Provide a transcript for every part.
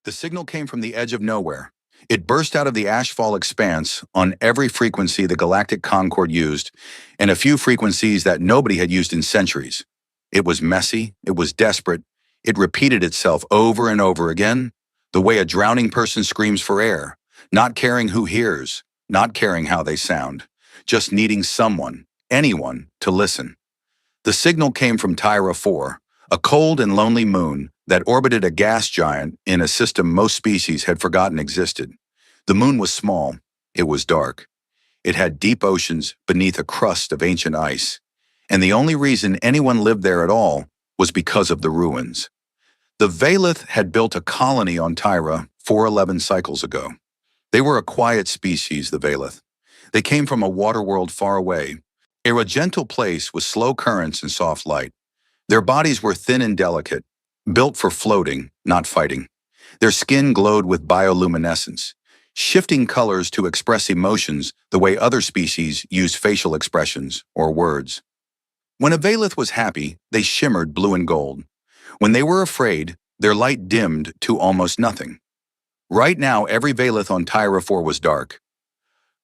The signal came from the edge of nowhere. It burst out of the ashfall expanse on every frequency the Galactic Concorde used, and a few frequencies that nobody had used in centuries. It was messy, it was desperate, it repeated itself over and over again, the way a drowning person screams for air, not caring who hears, not caring how they sound, just needing someone, anyone, to listen. The signal came from Tyra 4, a cold and lonely moon that orbited a gas giant in a system most species had forgotten existed. The moon was small, it was dark. It had deep oceans beneath a crust of ancient ice, and the only reason anyone lived there at all was because of the ruins. The Valith had built a colony on Tyra 411 cycles ago. They were a quiet species, the Valith. They came from a water world far away, a gentle place with slow currents and soft light. Their bodies were thin and delicate, built for floating, not fighting. Their skin glowed with bioluminescence, shifting colors to express emotions the way other species use facial expressions or words. When a Valith was happy, they shimmered blue and gold. When they were afraid, their light dimmed to almost nothing. Right now, every Valith on Tyra 4 was dark.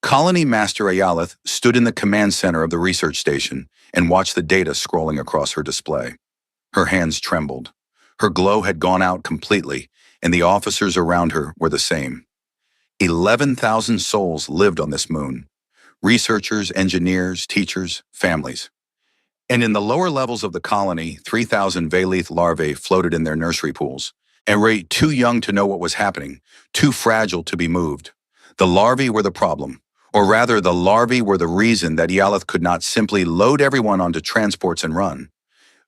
Colony Master Ayalith stood in the command center of the research station and watched the data scrolling across her display. Her hands trembled. Her glow had gone out completely, and the officers around her were the same. 11,000 souls lived on this moon. Researchers, engineers, teachers, families. And in the lower levels of the colony, 3,000 Valith larvae floated in their nursery pools, and were too young to know what was happening, too fragile to be moved. The larvae were the problem. Or rather, the larvae were the reason that Yalith could not simply load everyone onto transports and run.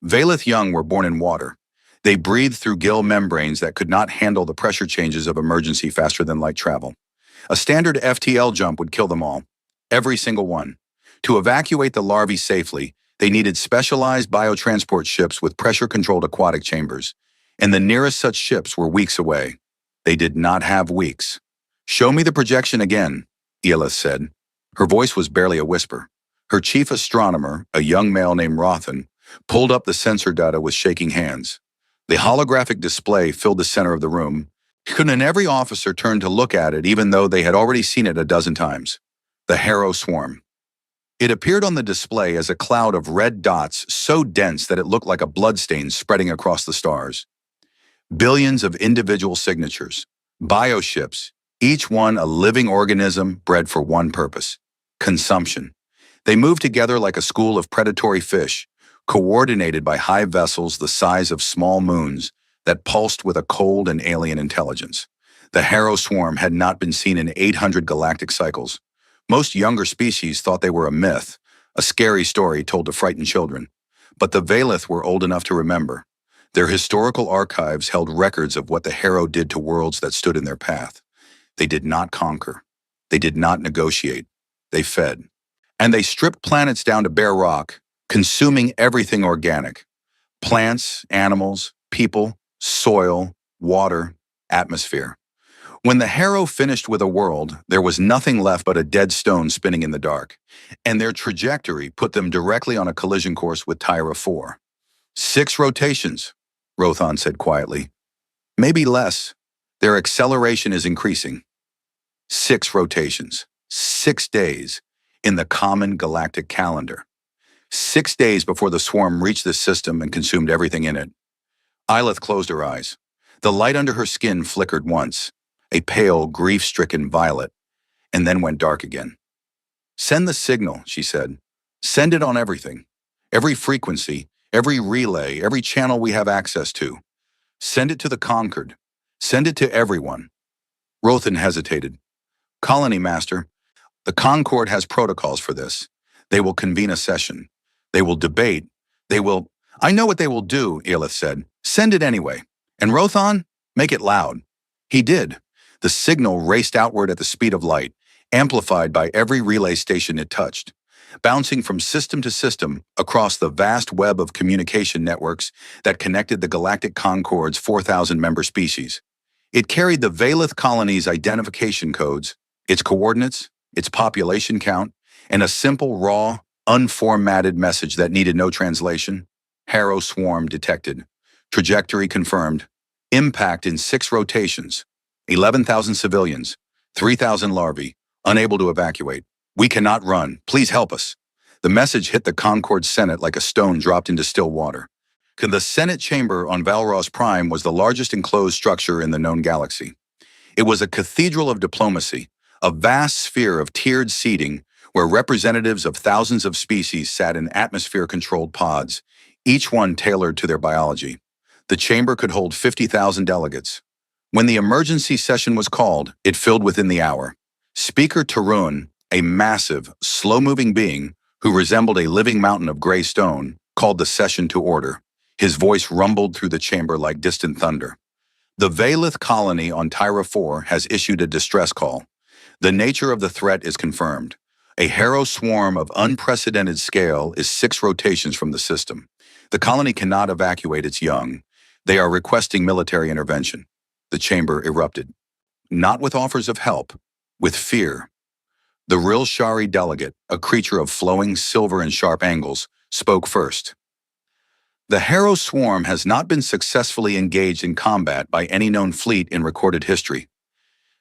Valith young were born in water. They breathed through gill membranes that could not handle the pressure changes of emergency faster than light travel. A standard FTL jump would kill them all, every single one. To evacuate the larvae safely, they needed specialized biotransport ships with pressure-controlled aquatic chambers, and the nearest such ships were weeks away. They did not have weeks. "Show me the projection again," Yalith said. Her voice was barely a whisper. Her chief astronomer, a young male named Rothan, pulled up the sensor data with shaking hands. The holographic display filled the center of the room, and every officer turned to look at it even though they had already seen it a dozen times. The Harrow Swarm. It appeared on the display as a cloud of red dots so dense that it looked like a bloodstain spreading across the stars. Billions of individual signatures, bioships, each one a living organism bred for one purpose: consumption. They moved together like a school of predatory fish, coordinated by hive vessels the size of small moons that pulsed with a cold and alien intelligence. The Harrow Swarm had not been seen in 800 galactic cycles. Most younger species thought they were a myth, a scary story told to frighten children. But the Valith were old enough to remember. Their historical archives held records of what the Harrow did to worlds that stood in their path. They did not conquer. They did not negotiate. They fed. And they stripped planets down to bare rock, consuming everything organic. Plants, animals, people, soil, water, atmosphere. When the Harrow finished with a world, there was nothing left but a dead stone spinning in the dark, and their trajectory put them directly on a collision course with Tyra 4. 6 rotations, Rothan said quietly. Maybe less. Their acceleration is increasing. 6 rotations, 6 days, in the common galactic calendar. 6 days before the swarm reached the system and consumed everything in it. Ylith closed her eyes. The light under her skin flickered once, a pale, grief-stricken violet, and then went dark again. "Send the signal," she said. "Send it on everything. Every frequency, every relay, every channel we have access to. Send it to the Concord. Send it to everyone." Rothan hesitated. "Colony Master, the Concorde has protocols for this. They will convene a session. They will debate. They will—" "I know what they will do," Yalith said. "Send it anyway. And Rothan, make it loud." He did. The signal raced outward at the speed of light, amplified by every relay station it touched, bouncing from system to system across the vast web of communication networks that connected the Galactic Concorde's 4,000-member species. It carried the Valith colony's identification codes, its coordinates, its population count, and a simple, raw, unformatted message that needed no translation. Harrow Swarm detected. Trajectory confirmed. Impact in 6 rotations. 11,000 civilians. 3,000 larvae. Unable to evacuate. We cannot run. Please help us. The message hit the Concord Senate like a stone dropped into still water. The Senate chamber on Valros Prime was the largest enclosed structure in the known galaxy. It was a cathedral of diplomacy, a vast sphere of tiered seating where representatives of thousands of species sat in atmosphere-controlled pods, each one tailored to their biology. The chamber could hold 50,000 delegates. When the emergency session was called, it filled within the hour. Speaker Tarun, a massive, slow-moving being who resembled a living mountain of gray stone, called the session to order. His voice rumbled through the chamber like distant thunder. The Valith colony on Tyra 4 has issued a distress call. The nature of the threat is confirmed. A harrow swarm of unprecedented scale is 6 rotations from the system. The colony cannot evacuate its young. They are requesting military intervention. The chamber erupted. Not with offers of help, with fear. The Ril Shari delegate, a creature of flowing silver and sharp angles, spoke first. The harrow swarm has not been successfully engaged in combat by any known fleet in recorded history.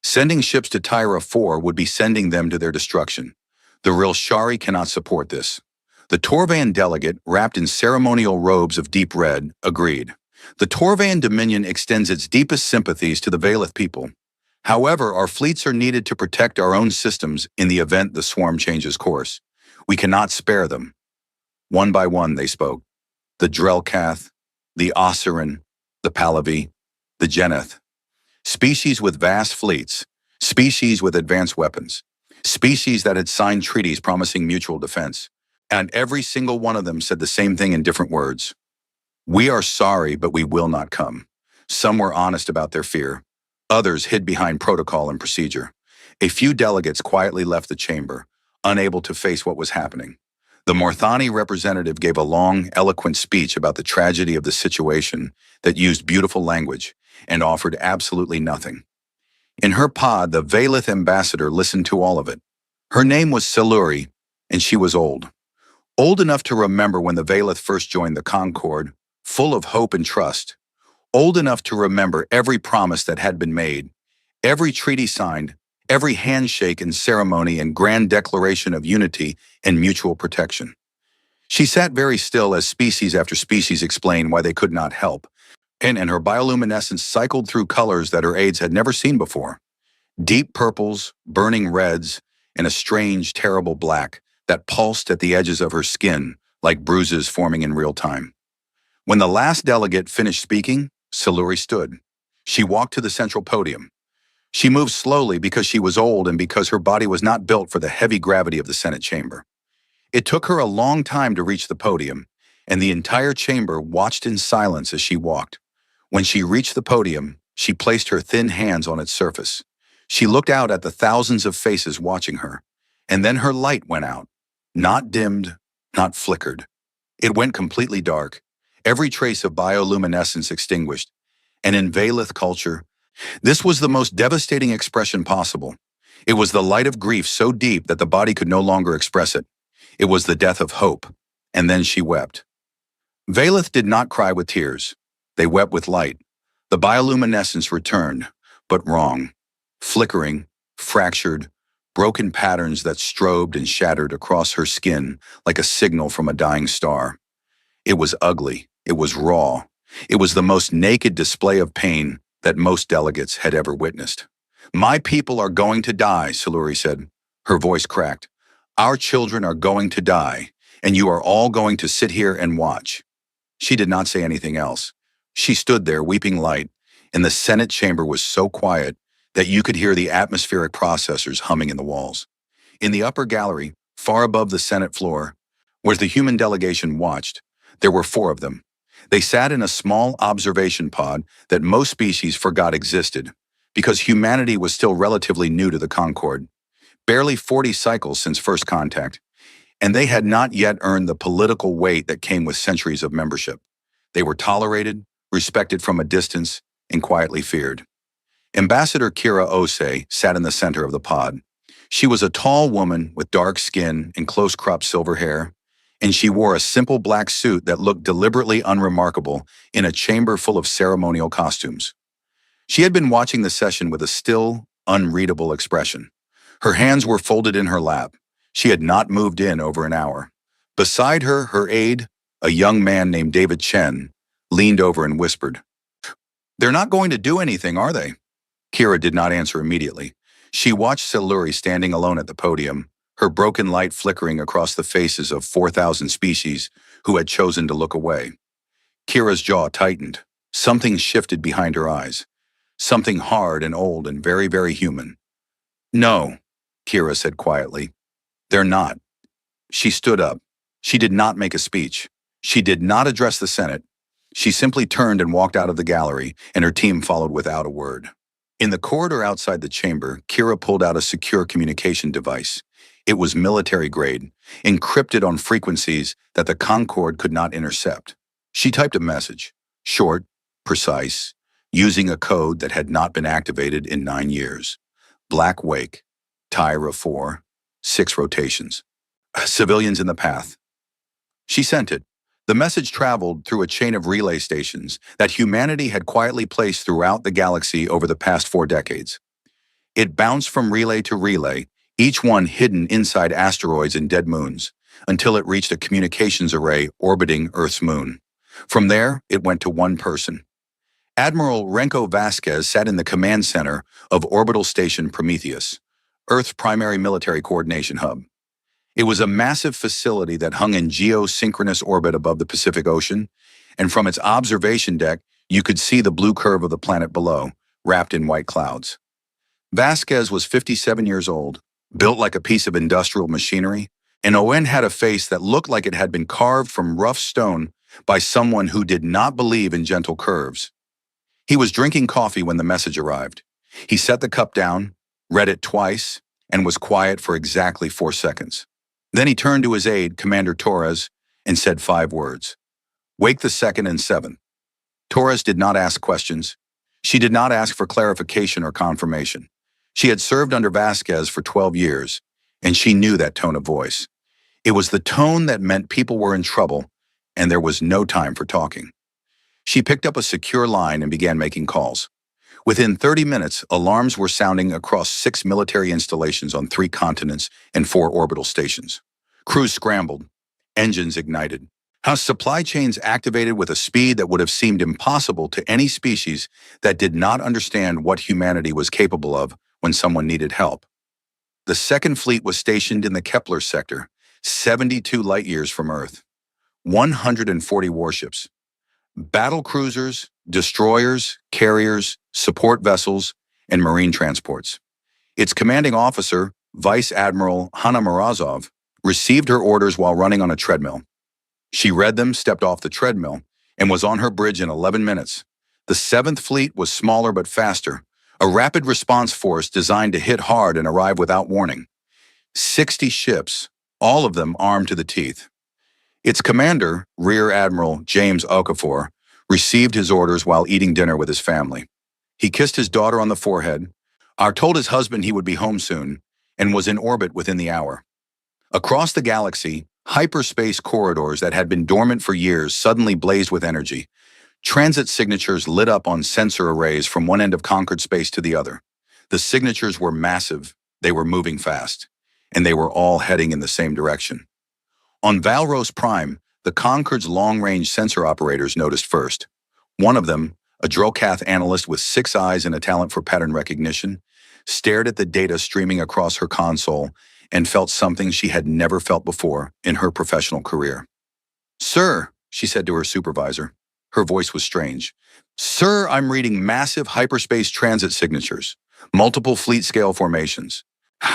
Sending ships to Tyra 4 would be sending them to their destruction. The Ril Shari cannot support this. The Torvan delegate, wrapped in ceremonial robes of deep red, agreed. The Torvan Dominion extends its deepest sympathies to the Valith people. However, our fleets are needed to protect our own systems in the event the swarm changes course. We cannot spare them. One by one, they spoke. The Drelkath, the Osseran, the Pallavi, the Geneth. Species with vast fleets, species with advanced weapons, species that had signed treaties promising mutual defense. And every single one of them said the same thing in different words. We are sorry, but we will not come. Some were honest about their fear. Others hid behind protocol and procedure. A few delegates quietly left the chamber, unable to face what was happening. The Morthani representative gave a long, eloquent speech about the tragedy of the situation that used beautiful language and offered absolutely nothing. In her pod, the Valith ambassador listened to all of it. Her name was Siluri, and she was old. Old enough to remember when the Valith first joined the Concord, full of hope and trust. Old enough to remember every promise that had been made, every treaty signed, every handshake and ceremony and grand declaration of unity and mutual protection. She sat very still as species after species explained why they could not help, and her bioluminescence cycled through colors that her aides had never seen before. Deep purples, burning reds, and a strange, terrible black that pulsed at the edges of her skin like bruises forming in real time. When the last delegate finished speaking, Siluri stood. She walked to the central podium. She moved slowly because she was old and because her body was not built for the heavy gravity of the Senate chamber. It took her a long time to reach the podium, and the entire chamber watched in silence as she walked. When she reached the podium, she placed her thin hands on its surface. She looked out at the thousands of faces watching her, and then her light went out. Not dimmed, not flickered. It went completely dark. Every trace of bioluminescence extinguished. And in Valith culture, this was the most devastating expression possible. It was the light of grief so deep that the body could no longer express it. It was the death of hope. And then she wept. Valith did not cry with tears. They wept with light. The bioluminescence returned, but wrong. Flickering, fractured, broken patterns that strobed and shattered across her skin like a signal from a dying star. It was ugly. It was raw. It was the most naked display of pain that most delegates had ever witnessed. My people are going to die, Siluri said. Her voice cracked. Our children are going to die, and you are all going to sit here and watch. She did not say anything else. She stood there, weeping light, and the Senate chamber was so quiet that you could hear the atmospheric processors humming in the walls. In the upper gallery, far above the Senate floor, where the human delegation watched, there were 4 of them. They sat in a small observation pod that most species forgot existed, because humanity was still relatively new to the Concord. Barely 40 cycles since first contact, and they had not yet earned the political weight that came with centuries of membership. They were tolerated, respected from a distance, and quietly feared. Ambassador Kira Ose sat in the center of the pod. She was a tall woman with dark skin and close-cropped silver hair, and she wore a simple black suit that looked deliberately unremarkable in a chamber full of ceremonial costumes. She had been watching the session with a still, unreadable expression. Her hands were folded in her lap. She had not moved in over an hour. Beside her, her aide, a young man named David Chen, leaned over and whispered, "They're not going to do anything, are they?" Kira did not answer immediately. She watched Siluri standing alone at the podium, her broken light flickering across the faces of 4,000 species who had chosen to look away. Kira's jaw tightened. Something shifted behind her eyes. Something hard and old and very, very human. "No," Kira said quietly. "They're not." She stood up. She did not make a speech. She did not address the Senate. She simply turned and walked out of the gallery, and her team followed without a word. In the corridor outside the chamber, Kira pulled out a secure communication device. It was military grade, encrypted on frequencies that the Concorde could not intercept. She typed a message, short, precise, using a code that had not been activated in 9 years. Black Wake, Tyra 4, 6 rotations. Civilians in the path. She sent it. The message traveled through a chain of relay stations that humanity had quietly placed throughout the galaxy over the past 4 decades. It bounced from relay to relay, each one hidden inside asteroids and dead moons, until it reached a communications array orbiting Earth's moon. From there, it went to one person. Admiral Renko Vasquez sat in the command center of Orbital Station Prometheus, Earth's primary military coordination hub. It was a massive facility that hung in geosynchronous orbit above the Pacific Ocean, and from its observation deck, you could see the blue curve of the planet below, wrapped in white clouds. Vasquez was 57 years old, built like a piece of industrial machinery, and Owen had a face that looked like it had been carved from rough stone by someone who did not believe in gentle curves. He was drinking coffee when the message arrived. He set the cup down, read it twice, and was quiet for exactly 4 seconds. Then he turned to his aide, Commander Torres, and said 5 words. "Wake the 2nd and 7th. Torres did not ask questions. She did not ask for clarification or confirmation. She had served under Vasquez for 12 years, and she knew that tone of voice. It was the tone that meant people were in trouble, and there was no time for talking. She picked up a secure line and began making calls. Within 30 minutes, alarms were sounding across 6 military installations on 3 continents and 4 orbital stations. Crews scrambled. Engines ignited. Supply chains activated with a speed that would have seemed impossible to any species that did not understand what humanity was capable of when someone needed help. The Second Fleet was stationed in the Kepler sector, 72 light-years from Earth. 140 warships. Battle cruisers, destroyers, carriers, support vessels, and marine transports. Its commanding officer, Vice Admiral Hanna Morozov, received her orders while running on a treadmill. She read them, stepped off the treadmill, and was on her bridge in 11 minutes. The 7th Fleet was smaller but faster, a rapid response force designed to hit hard and arrive without warning. 60 ships, all of them armed to the teeth. Its commander, Rear Admiral James Okafor, received his orders while eating dinner with his family. He kissed his daughter on the forehead, told his husband he would be home soon, and was in orbit within the hour. Across the galaxy, hyperspace corridors that had been dormant for years suddenly blazed with energy. Transit signatures lit up on sensor arrays from one end of conquered space to the other. The signatures were massive, they were moving fast, and they were all heading in the same direction. On Valros Prime, the Concorde's long-range sensor operators noticed first. One of them, a Drocath analyst with 6 eyes and a talent for pattern recognition, stared at the data streaming across her console and felt something she had never felt before in her professional career. "Sir," she said to her supervisor. Her voice was strange. "Sir, I'm reading massive hyperspace transit signatures, multiple fleet-scale formations.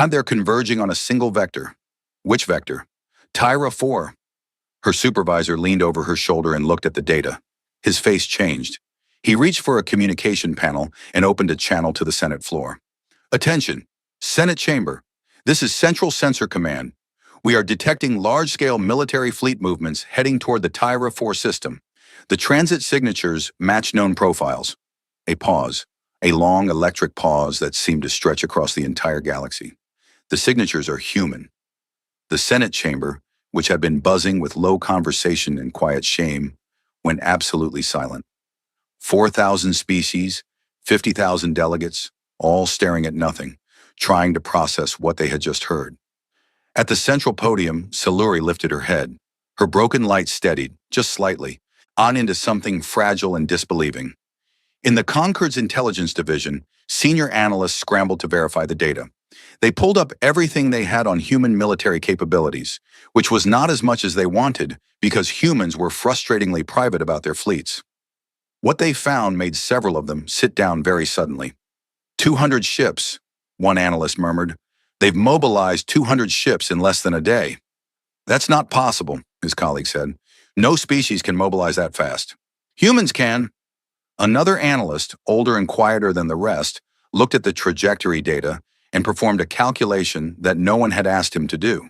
They're converging on a single vector." "Which vector?" "Tyra 4. Her supervisor leaned over her shoulder and looked at the data. His face changed. He reached for a communication panel and opened a channel to the Senate floor. "Attention, Senate Chamber. This is Central Sensor Command. We are detecting large-scale military fleet movements heading toward the Tyra 4 system. The transit signatures match known profiles." A pause, a long electric pause that seemed to stretch across the entire galaxy. "The signatures are human." The Senate chamber, which had been buzzing with low conversation and quiet shame, went absolutely silent. 4,000 species, 50,000 delegates, all staring at nothing, trying to process what they had just heard. At the central podium, Siluri lifted her head. Her broken light steadied, just slightly, on into something fragile and disbelieving. In the Concord's intelligence division, senior analysts scrambled to verify the data. They pulled up everything they had on human military capabilities, which was not as much as they wanted because humans were frustratingly private about their fleets. What they found made several of them sit down very suddenly. 200 ships, one analyst murmured. They've mobilized 200 ships in less than a day. That's not possible, his colleague said. No species can mobilize that fast. Humans can. Another analyst, older and quieter than the rest, looked at the trajectory data and performed a calculation that no one had asked him to do.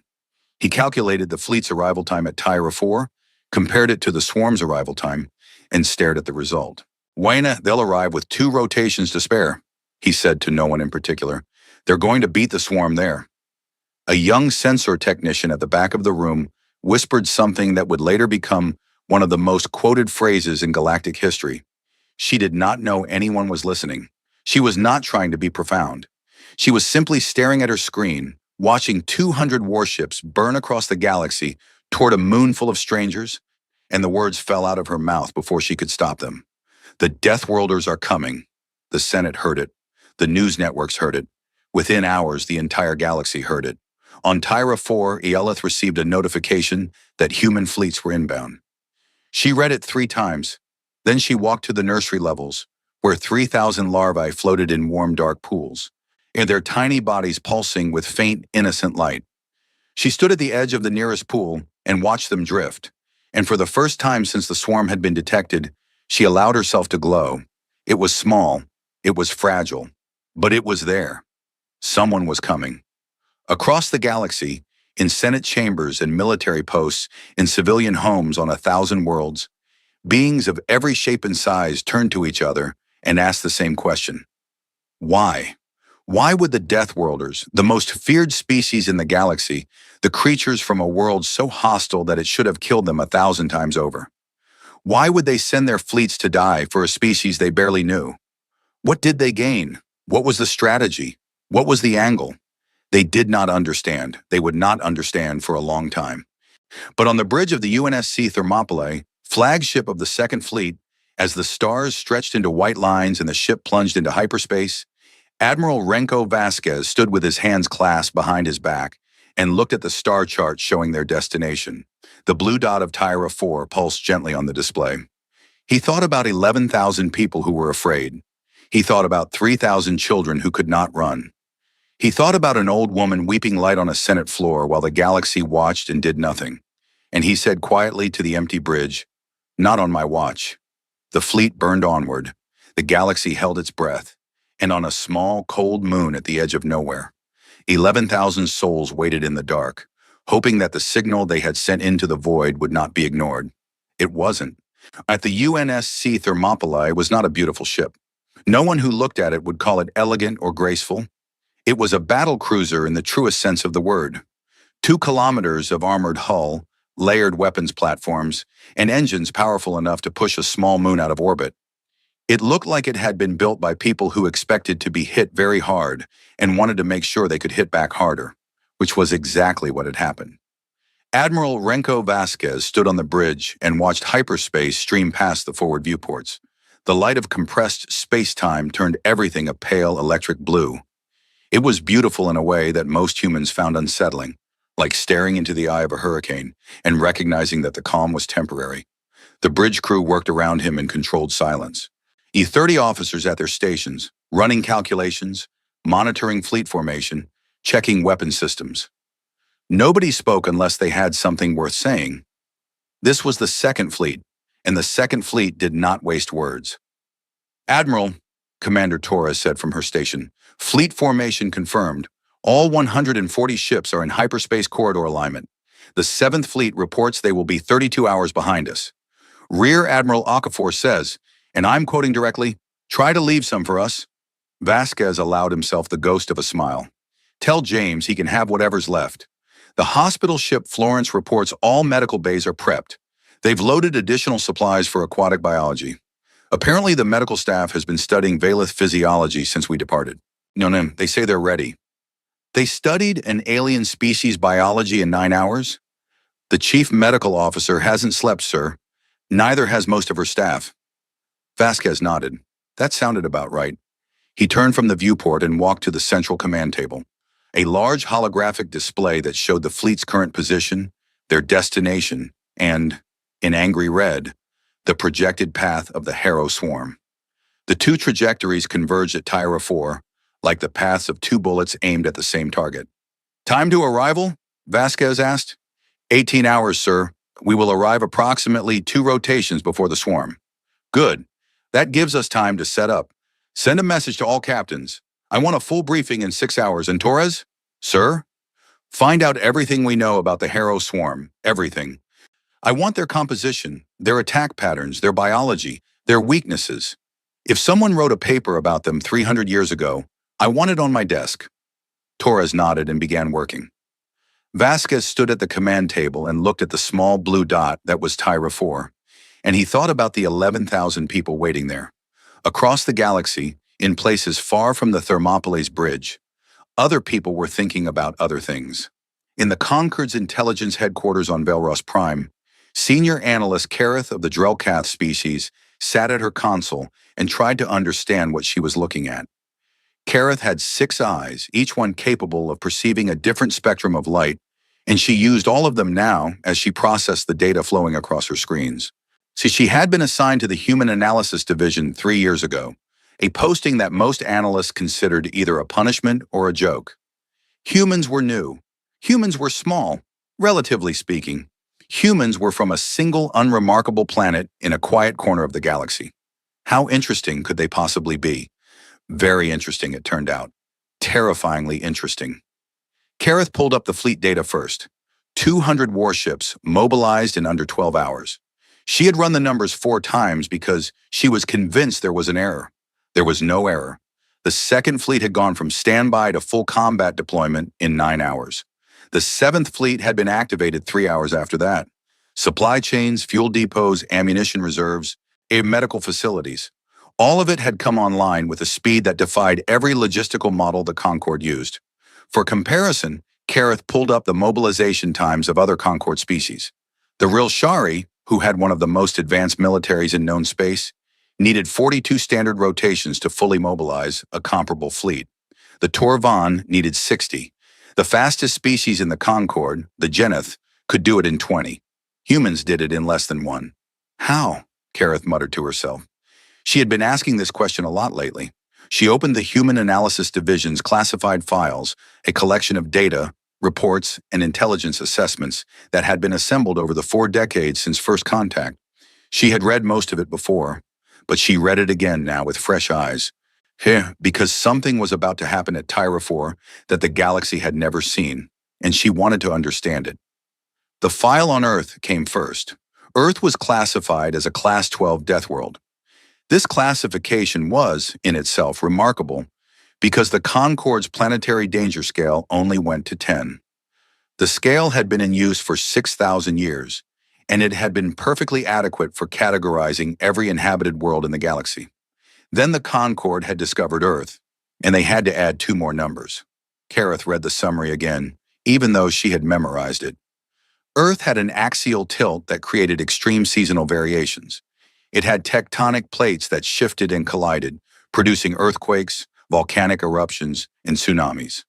He calculated the fleet's arrival time at Tyra 4, compared it to the swarm's arrival time, and stared at the result. Wayna, they'll arrive with 2 rotations to spare, he said to no one in particular. They're going to beat the swarm there. A young sensor technician at the back of the room whispered something that would later become one of the most quoted phrases in galactic history. She did not know anyone was listening. She was not trying to be profound. She was simply staring at her screen, watching 200 warships burn across the galaxy toward a moon full of strangers, and the words fell out of her mouth before she could stop them. The Deathworlders are coming. The Senate heard it. The news networks heard it. Within hours, the entire galaxy heard it. On Tyra 4, Eolith received a notification that human fleets were inbound. She read it 3 times. Then she walked to the nursery levels, where 3,000 larvae floated in warm, dark pools, and their tiny bodies pulsing with faint, innocent light. She stood at the edge of the nearest pool and watched them drift, and for the first time since the swarm had been detected, she allowed herself to glow. It was small, it was fragile, but it was there. Someone was coming. Across the galaxy, in Senate chambers and military posts, in civilian homes on 1,000 worlds, beings of every shape and size turned to each other and asked the same question. Why? Why would the Deathworlders, the most feared species in the galaxy, the creatures from a world so hostile that it should have killed them 1,000 times over? Why would they send their fleets to die for a species they barely knew? What did they gain? What was the strategy? What was the angle? They did not understand. They would not understand for a long time. But on the bridge of the UNSC Thermopylae, flagship of the Second Fleet, as the stars stretched into white lines and the ship plunged into hyperspace, Admiral Renko Vasquez stood with his hands clasped behind his back and looked at the star chart showing their destination. The blue dot of Tyra 4 pulsed gently on the display. He thought about 11,000 people who were afraid. He thought about 3,000 children who could not run. He thought about an old woman weeping light on a Senate floor while the galaxy watched and did nothing. And he said quietly to the empty bridge, "Not on my watch." The fleet burned onward. The galaxy held its breath. And on a small, cold moon at the edge of nowhere, 11,000 souls waited in the dark, hoping that the signal they had sent into the void would not be ignored. It wasn't. At the UNSC Thermopylae was not a beautiful ship. No one who looked at it would call it elegant or graceful. It was a battle cruiser in the truest sense of the word. 2 kilometers of armored hull, layered weapons platforms, and engines powerful enough to push a small moon out of orbit. It looked like it had been built by people who expected to be hit very hard and wanted to make sure they could hit back harder, which was exactly what had happened. Admiral Renko Vasquez stood on the bridge and watched hyperspace stream past the forward viewports. The light of compressed space-time turned everything a pale electric blue. It was beautiful in a way that most humans found unsettling, like staring into the eye of a hurricane and recognizing that the calm was temporary. The bridge crew worked around him in controlled silence. E-30 officers at their stations, running calculations, monitoring fleet formation, checking weapon systems. Nobody spoke unless they had something worth saying. This was the Second Fleet, and the Second Fleet did not waste words. "Admiral," Commander Torres said from her station, "fleet formation confirmed. All 140 ships are in hyperspace corridor alignment. The 7th Fleet reports they will be 32 hours behind us. Rear Admiral Okafor says, and I'm quoting directly, 'Try to leave some for us.'" Vasquez allowed himself the ghost of a smile. "Tell James he can have whatever's left. The hospital ship Florence reports all medical bays are prepped. They've loaded additional supplies for aquatic biology. Apparently, the medical staff has been studying Valith physiology since we departed. No, they say they're ready. They studied an alien species biology in 9 hours? The chief medical officer hasn't slept, sir. Neither has most of her staff. Vasquez nodded. That sounded about right. He turned from the viewport and walked to the central command table. A large holographic display that showed the fleet's current position, their destination, and, in angry red, the projected path of the Harrow swarm. The two trajectories converged at Tyra 4, like the paths of two bullets aimed at the same target. Time to arrival? Vasquez asked. 18 hours, sir. We will arrive approximately 2 rotations before the swarm. Good. That gives us time to set up. Send a message to all captains. I want a full briefing in 6 hours. And Torres? Sir? Find out everything we know about the Harrow swarm. Everything. I want their composition, their attack patterns, their biology, their weaknesses. If someone wrote a paper about them 300 years ago, I want it on my desk. Torres nodded and began working. Vasquez stood at the command table and looked at the small blue dot that was Tyra 4, and he thought about the 11,000 people waiting there. Across the galaxy, in places far from the Thermopylae Bridge, other people were thinking about other things. In the Concord's intelligence headquarters on Velros Prime, senior analyst Kareth of the Drellcath species sat at her console and tried to understand what she was looking at. Kareth had 6 eyes, each one capable of perceiving a different spectrum of light, and she used all of them now as she processed the data flowing across her screens. See, she had been assigned to the Human Analysis Division 3 years ago, a posting that most analysts considered either a punishment or a joke. Humans were new. Humans were small, relatively speaking. Humans were from a single unremarkable planet in a quiet corner of the galaxy. How interesting could they possibly be? Very interesting, it turned out. Terrifyingly interesting. Kareth pulled up the fleet data first. 200 warships mobilized in under 12 hours. She had run the numbers 4 times because she was convinced there was an error. There was no error. The second fleet had gone from standby to full combat deployment in 9 hours. The 7th fleet had been activated 3 hours after that. Supply chains, fuel depots, ammunition reserves, and medical facilities. All of it had come online with a speed that defied every logistical model the Concord used. For comparison, Kareth pulled up the mobilization times of other Concord species. The Rilshari, who had one of the most advanced militaries in known space, needed 42 standard rotations to fully mobilize a comparable fleet. The Torvan needed 60. The fastest species in the Concord, the Geneth, could do it in 20. Humans did it in less than 1. How? Kareth muttered to herself. She had been asking this question a lot lately. She opened the Human Analysis Division's classified files, a collection of data, reports, and intelligence assessments that had been assembled over the 4 decades since first contact. She had read most of it before, but she read it again now with fresh eyes. Because something was about to happen at Tyra 4 that the galaxy had never seen, and she wanted to understand it. The file on Earth came first. Earth was classified as a Class 12 death world. This classification was, in itself, remarkable because the Concord's planetary danger scale only went to 10. The scale had been in use for 6,000 years, and it had been perfectly adequate for categorizing every inhabited world in the galaxy. Then the Concord had discovered Earth, and they had to add 2 more numbers. Kareth read the summary again, even though she had memorized it. Earth had an axial tilt that created extreme seasonal variations. It had tectonic plates that shifted and collided, producing earthquakes, volcanic eruptions, and tsunamis.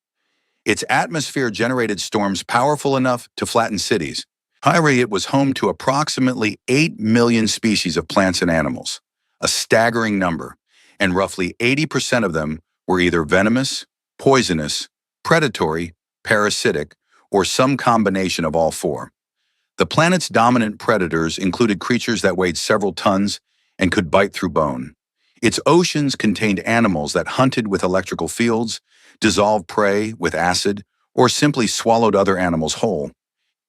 Its atmosphere generated storms powerful enough to flatten cities. However, it was home to approximately 8 million species of plants and animals, a staggering number, and roughly 80% of them were either venomous, poisonous, predatory, parasitic, or some combination of all 4. The planet's dominant predators included creatures that weighed several tons and could bite through bone. Its oceans contained animals that hunted with electrical fields, dissolved prey with acid, or simply swallowed other animals whole.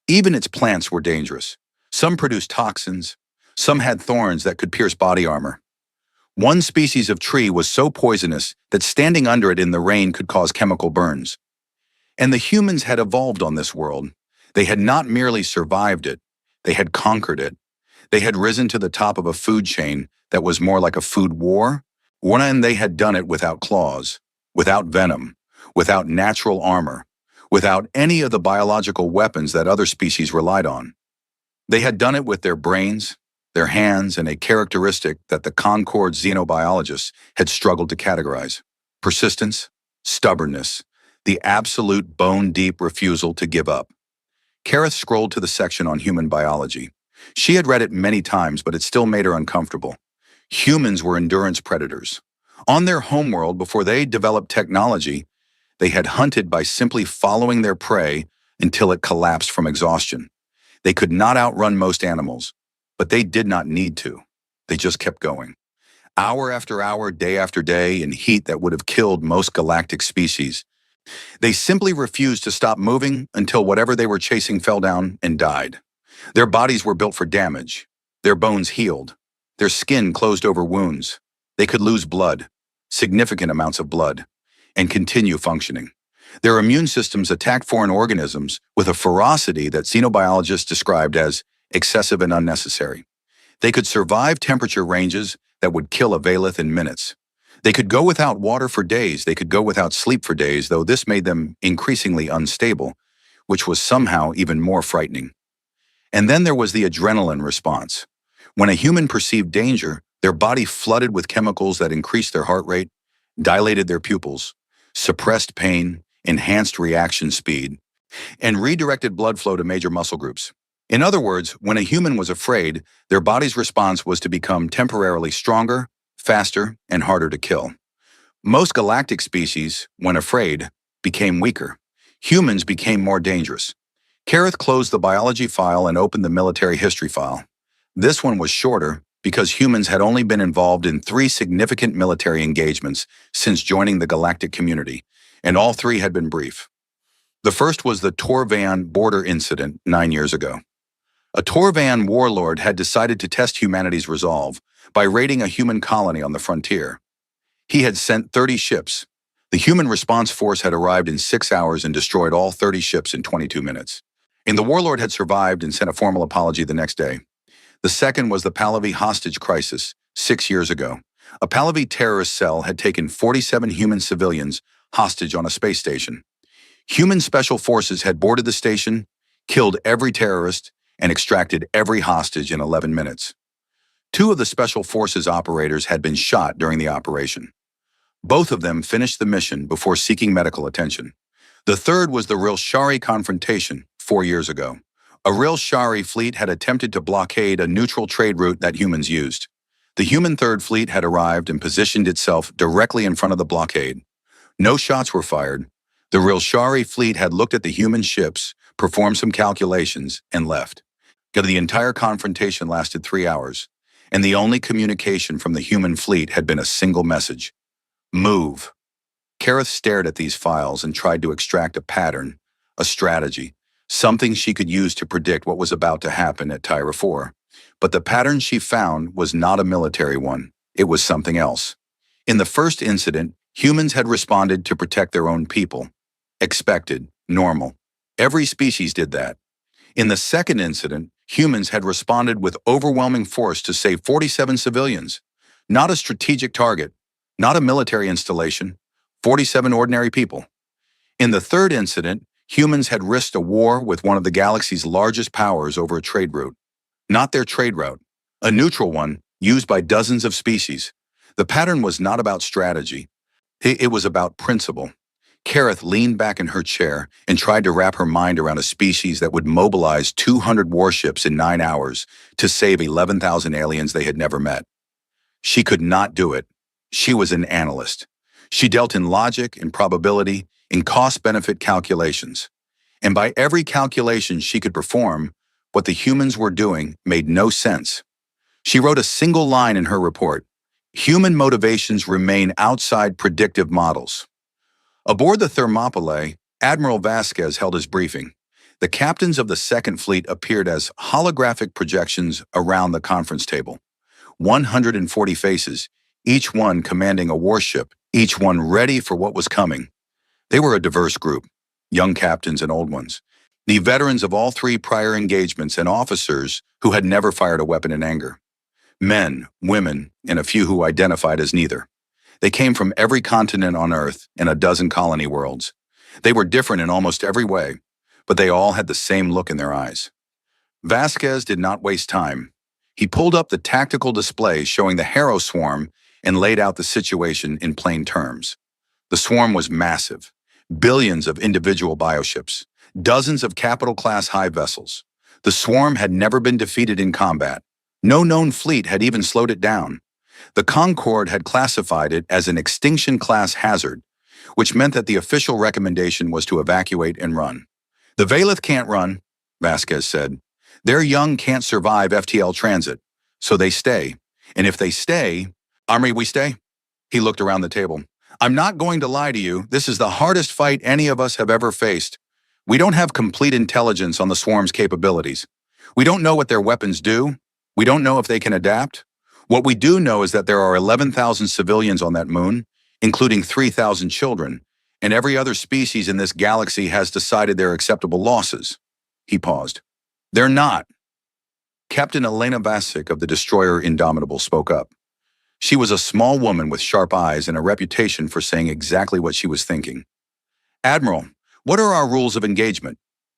Even its plants were dangerous. Some produced toxins. Some had thorns that could pierce body armor. One species of tree was so poisonous that standing under it in the rain could cause chemical burns. And the humans had evolved on this world. They had not merely survived it, they had conquered it. They had risen to the top of a food chain that was more like a food war, when they had done it without claws, without venom, without natural armor, without any of the biological weapons that other species relied on. They had done it with their brains, their hands, and a characteristic that the Concord xenobiologists had struggled to categorize: persistence, stubbornness, the absolute bone-deep refusal to give up. Kareth scrolled to the section on human biology. She had read it many times, but it still made her uncomfortable. Humans were endurance predators. On their homeworld, before they developed technology, they had hunted by simply following their prey until it collapsed from exhaustion. They could not outrun most animals, but they did not need to. They just kept going. Hour after hour, day after day, in heat that would have killed most galactic species. They simply refused to stop moving until whatever they were chasing fell down and died. Their bodies were built for damage. Their bones healed. Their skin closed over wounds. They could lose blood, significant amounts of blood, and continue functioning. Their immune systems attacked foreign organisms with a ferocity that xenobiologists described as excessive and unnecessary. They could survive temperature ranges that would kill a Valith in minutes. They could go without water for days. They could go without sleep for days, though this made them increasingly unstable, which was somehow even more frightening. And then there was the adrenaline response. When a human perceived danger, their body flooded with chemicals that increased their heart rate, dilated their pupils, suppressed pain, enhanced reaction speed, and redirected blood flow to major muscle groups. In other words, when a human was afraid, their body's response was to become temporarily stronger, faster, and harder to kill. Most galactic species, when afraid, became weaker. Humans became more dangerous. Kareth closed the biology file and opened the military history file. This one was shorter because humans had only been involved in 3 significant military engagements since joining the galactic community, and all 3 had been brief. The first was the Torvan border incident 9 years ago. A Torvan warlord had decided to test humanity's resolve by raiding a human colony on the frontier. He had sent 30 ships. The human response force had arrived in 6 hours and destroyed all 30 ships in 22 minutes. And the warlord had survived and sent a formal apology the next day. The second was the Pahlavi hostage crisis 6 years ago. A Pahlavi terrorist cell had taken 47 human civilians hostage on a space station. Human special forces had boarded the station, killed every terrorist, and extracted every hostage in 11 minutes. 2 of the special forces operators had been shot during the operation. Both of them finished the mission before seeking medical attention. The third was the Rilshari confrontation 4 years ago. A Rilshari fleet had attempted to blockade a neutral trade route that humans used. The human Third Fleet had arrived and positioned itself directly in front of the blockade. No shots were fired. The Rilshari fleet had looked at the human ships, performed some calculations, and left. The entire confrontation lasted 3 hours, and the only communication from the human fleet had been a single message: move. Kareth stared at these files and tried to extract a pattern, a strategy, something she could use to predict what was about to happen at Tyra 4. But the pattern she found was not a military one. It was something else. In the first incident, humans had responded to protect their own people. Expected, normal. Every species did that. In the second incident, humans had responded with overwhelming force to save 47 civilians. Not a strategic target, not a military installation, 47 ordinary people. In the third incident, humans had risked a war with one of the galaxy's largest powers over a trade route. Not their trade route, a neutral one used by dozens of species. The pattern was not about strategy. It was about principle. Kareth leaned back in her chair and tried to wrap her mind around a species that would mobilize 200 warships in 9 hours to save 11,000 aliens they had never met. She could not do it. She was an analyst. She dealt in logic and probability, in cost-benefit calculations. And by every calculation she could perform, what the humans were doing made no sense. She wrote a single line in her report: human motivations remain outside predictive models. Aboard the Thermopylae, Admiral Vasquez held his briefing. The captains of the Second Fleet appeared as holographic projections around the conference table. 140 faces, each one commanding a warship, each one ready for what was coming. They were a diverse group, young captains and old ones, the veterans of all 3 prior engagements and officers who had never fired a weapon in anger. Men, women, and a few who identified as neither. They came from every continent on Earth and a dozen colony worlds. They were different in almost every way, but they all had the same look in their eyes. Vasquez did not waste time. He pulled up the tactical display showing the Harrow swarm and laid out the situation in plain terms. The swarm was massive. Billions of individual bioships, dozens of capital-class hive vessels. The swarm had never been defeated in combat. No known fleet had even slowed it down. The Concorde had classified it as an extinction-class hazard, which meant that the official recommendation was to evacuate and run. The Valeth can't run, Vasquez said. Their young can't survive FTL transit, so they stay. And if they stay, Army, we stay? He looked around the table. I'm not going to lie to you, this is the hardest fight any of us have ever faced. We don't have complete intelligence on the swarm's capabilities. We don't know what their weapons do. We don't know if they can adapt. What we do know is that there are 11,000 civilians on that moon, including 3,000 children, and every other species in this galaxy has decided they're acceptable losses. He paused. They're not. Captain Elena Vasic of the destroyer Indomitable spoke up. She was a small woman with sharp eyes and a reputation for saying exactly what she was thinking. Admiral, what are our rules of engagement?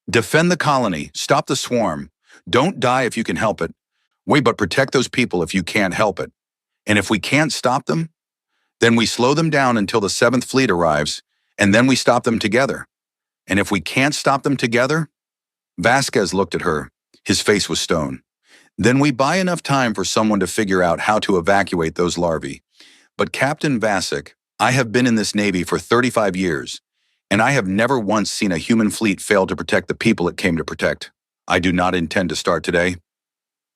Defend the colony, stop the swarm. Don't die if you can help it. Wait, but protect those people if you can't help it. And if we can't stop them, then we slow them down until the 7th Fleet arrives, and then we stop them together. And if we can't stop them together, Vasquez looked at her. His face was stone. Then we buy enough time for someone to figure out how to evacuate those larvae. But Captain Vasic, I have been in this Navy for 35 years, and I have never once seen a human fleet fail to protect the people it came to protect. I do not intend to start today.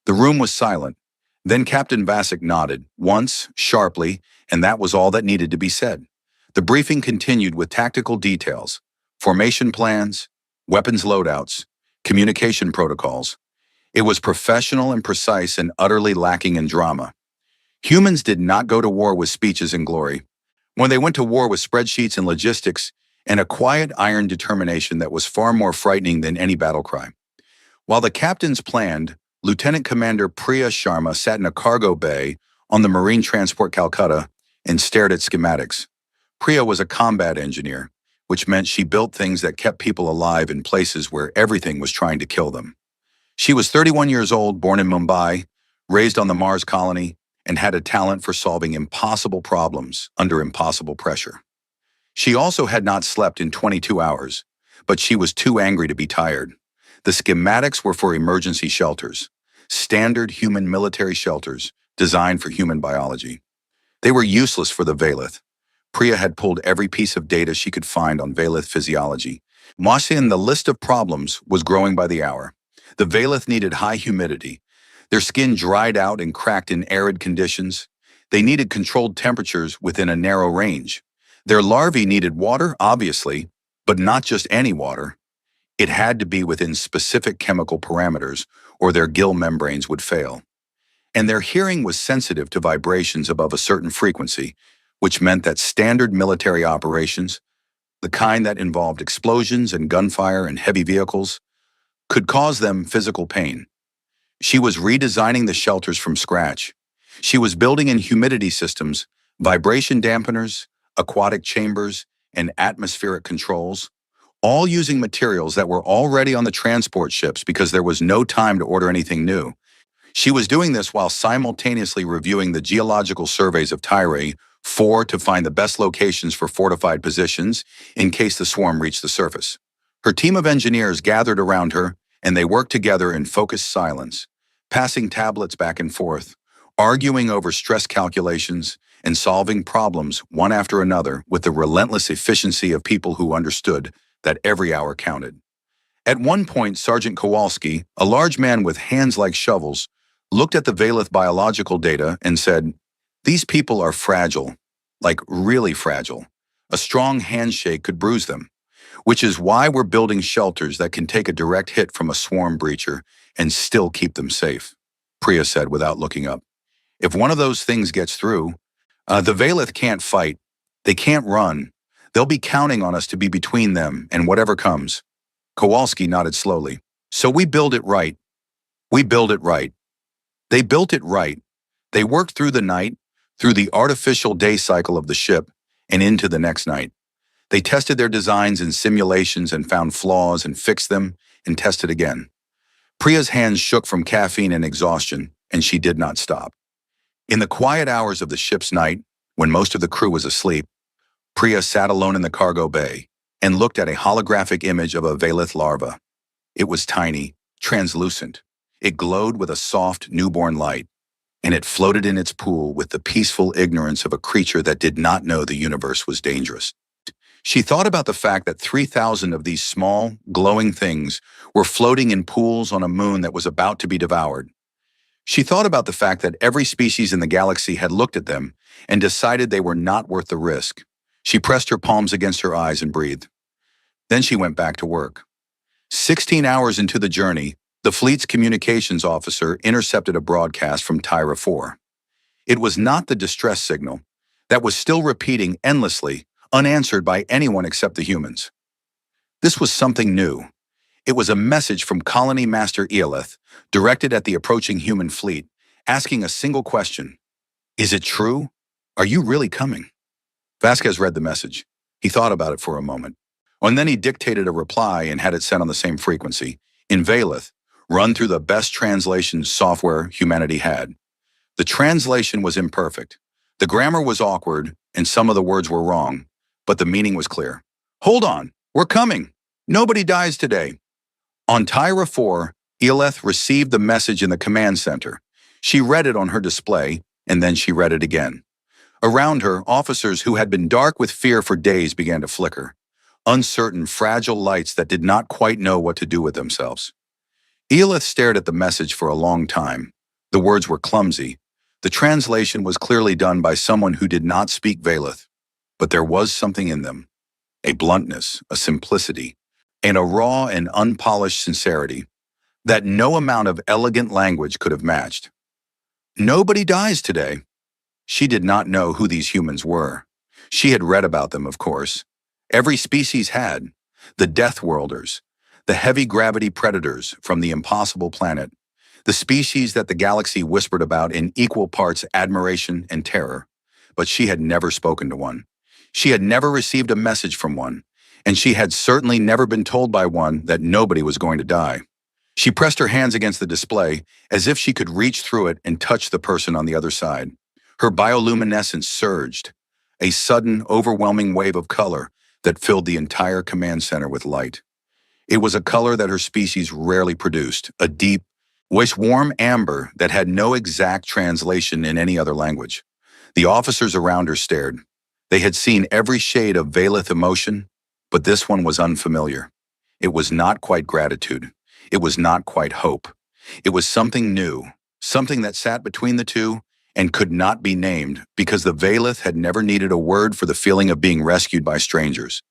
The room was silent. Then Captain Vasic nodded, once, sharply, and that was all that needed to be said. The briefing continued with tactical details, formation plans, weapons loadouts, communication protocols. It was professional and precise and utterly lacking in drama. Humans did not go to war with speeches and glory. When they went to war with spreadsheets and logistics and a quiet iron determination that was far more frightening than any battle cry. While the captains planned, Lieutenant Commander Priya Sharma sat in a cargo bay on the Marine Transport Calcutta and stared at schematics. Priya was a combat engineer, which meant she built things that kept people alive in places where everything was trying to kill them. She was 31 years old, born in Mumbai, raised on the Mars colony, and had a talent for solving impossible problems under impossible pressure. She also had not slept in 22 hours, but she was too angry to be tired. The schematics were for emergency shelters, standard human military shelters designed for human biology. They were useless for the Valeth. Priya had pulled every piece of data she could find on Valeth physiology. And the list of problems was growing by the hour. The Valeth needed high humidity. Their skin dried out and cracked in arid conditions. They needed controlled temperatures within a narrow range. Their larvae needed water, obviously, but not just any water. It had to be within specific chemical parameters, or their gill membranes would fail. And their hearing was sensitive to vibrations above a certain frequency, which meant that standard military operations, the kind that involved explosions and gunfire and heavy vehicles, could cause them physical pain. She was redesigning the shelters from scratch. She was building in humidity systems, vibration dampeners, aquatic chambers, and atmospheric controls, all using materials that were already on the transport ships because there was no time to order anything new. She was doing this while simultaneously reviewing the geological surveys of Tyre 4 to find the best locations for fortified positions in case the swarm reached the surface. Her team of engineers gathered around her, and they worked together in focused silence, passing tablets back and forth, arguing over stress calculations, and solving problems one after another with the relentless efficiency of people who understood that every hour counted. At one point, Sergeant Kowalski, a large man with hands like shovels, looked at the Valeth biological data and said, "These people are fragile, like really fragile. A strong handshake could bruise them. Which is why we're building shelters that can take a direct hit from a swarm breacher and still keep them safe," Priya said without looking up. "If one of those things gets through, the Valeth can't fight. They can't run. They'll be counting on us to be between them and whatever comes." Kowalski nodded slowly. "So we build it right. We build it right." They built it right. They worked through the night, through the artificial day cycle of the ship, and into the next night. They tested their designs in simulations and found flaws and fixed them and tested again. Priya's hands shook from caffeine and exhaustion, and she did not stop. In the quiet hours of the ship's night, when most of the crew was asleep, Priya sat alone in the cargo bay and looked at a holographic image of a Valith larva. It was tiny, translucent. It glowed with a soft, newborn light, and it floated in its pool with the peaceful ignorance of a creature that did not know the universe was dangerous. She thought about the fact that 3,000 of these small, glowing things were floating in pools on a moon that was about to be devoured. She thought about the fact that every species in the galaxy had looked at them and decided they were not worth the risk. She pressed her palms against her eyes and breathed. Then she went back to work. 16 hours into the journey, the fleet's communications officer intercepted a broadcast from Tyra 4. It was not the distress signal that was still repeating endlessly, unanswered by anyone except the humans. This was something new. It was a message from Colony Master Eolith, directed at the approaching human fleet, asking a single question. Is it true? Are you really coming? Vasquez read the message. He thought about it for a moment. And then he dictated a reply and had it sent on the same frequency, in Valith, run through the best translation software humanity had. The translation was imperfect. The grammar was awkward, and some of the words were wrong, but the meaning was clear. Hold on, we're coming. Nobody dies today. On Tyra 4, Eolith received the message in the command center. She read it on her display, and then she read it again. Around her, officers who had been dark with fear for days began to flicker. Uncertain, fragile lights that did not quite know what to do with themselves. Eolith stared at the message for a long time. The words were clumsy. The translation was clearly done by someone who did not speak Valith. But there was something in them. A bluntness, a simplicity, and a raw and unpolished sincerity that no amount of elegant language could have matched. Nobody dies today. She did not know who these humans were. She had read about them, of course. Every species had. The Deathworlders, the heavy gravity predators from the impossible planet, the species that the galaxy whispered about in equal parts admiration and terror. But she had never spoken to one. She had never received a message from one, and she had certainly never been told by one that nobody was going to die. She pressed her hands against the display as if she could reach through it and touch the person on the other side. Her bioluminescence surged, a sudden, overwhelming wave of color that filled the entire command center with light. It was a color that her species rarely produced, a deep, warm amber that had no exact translation in any other language. The officers around her stared. They had seen every shade of Valith emotion, but this one was unfamiliar. It was not quite gratitude. It was not quite hope. It was something new, something that sat between the two and could not be named because the Valith had never needed a word for the feeling of being rescued by strangers.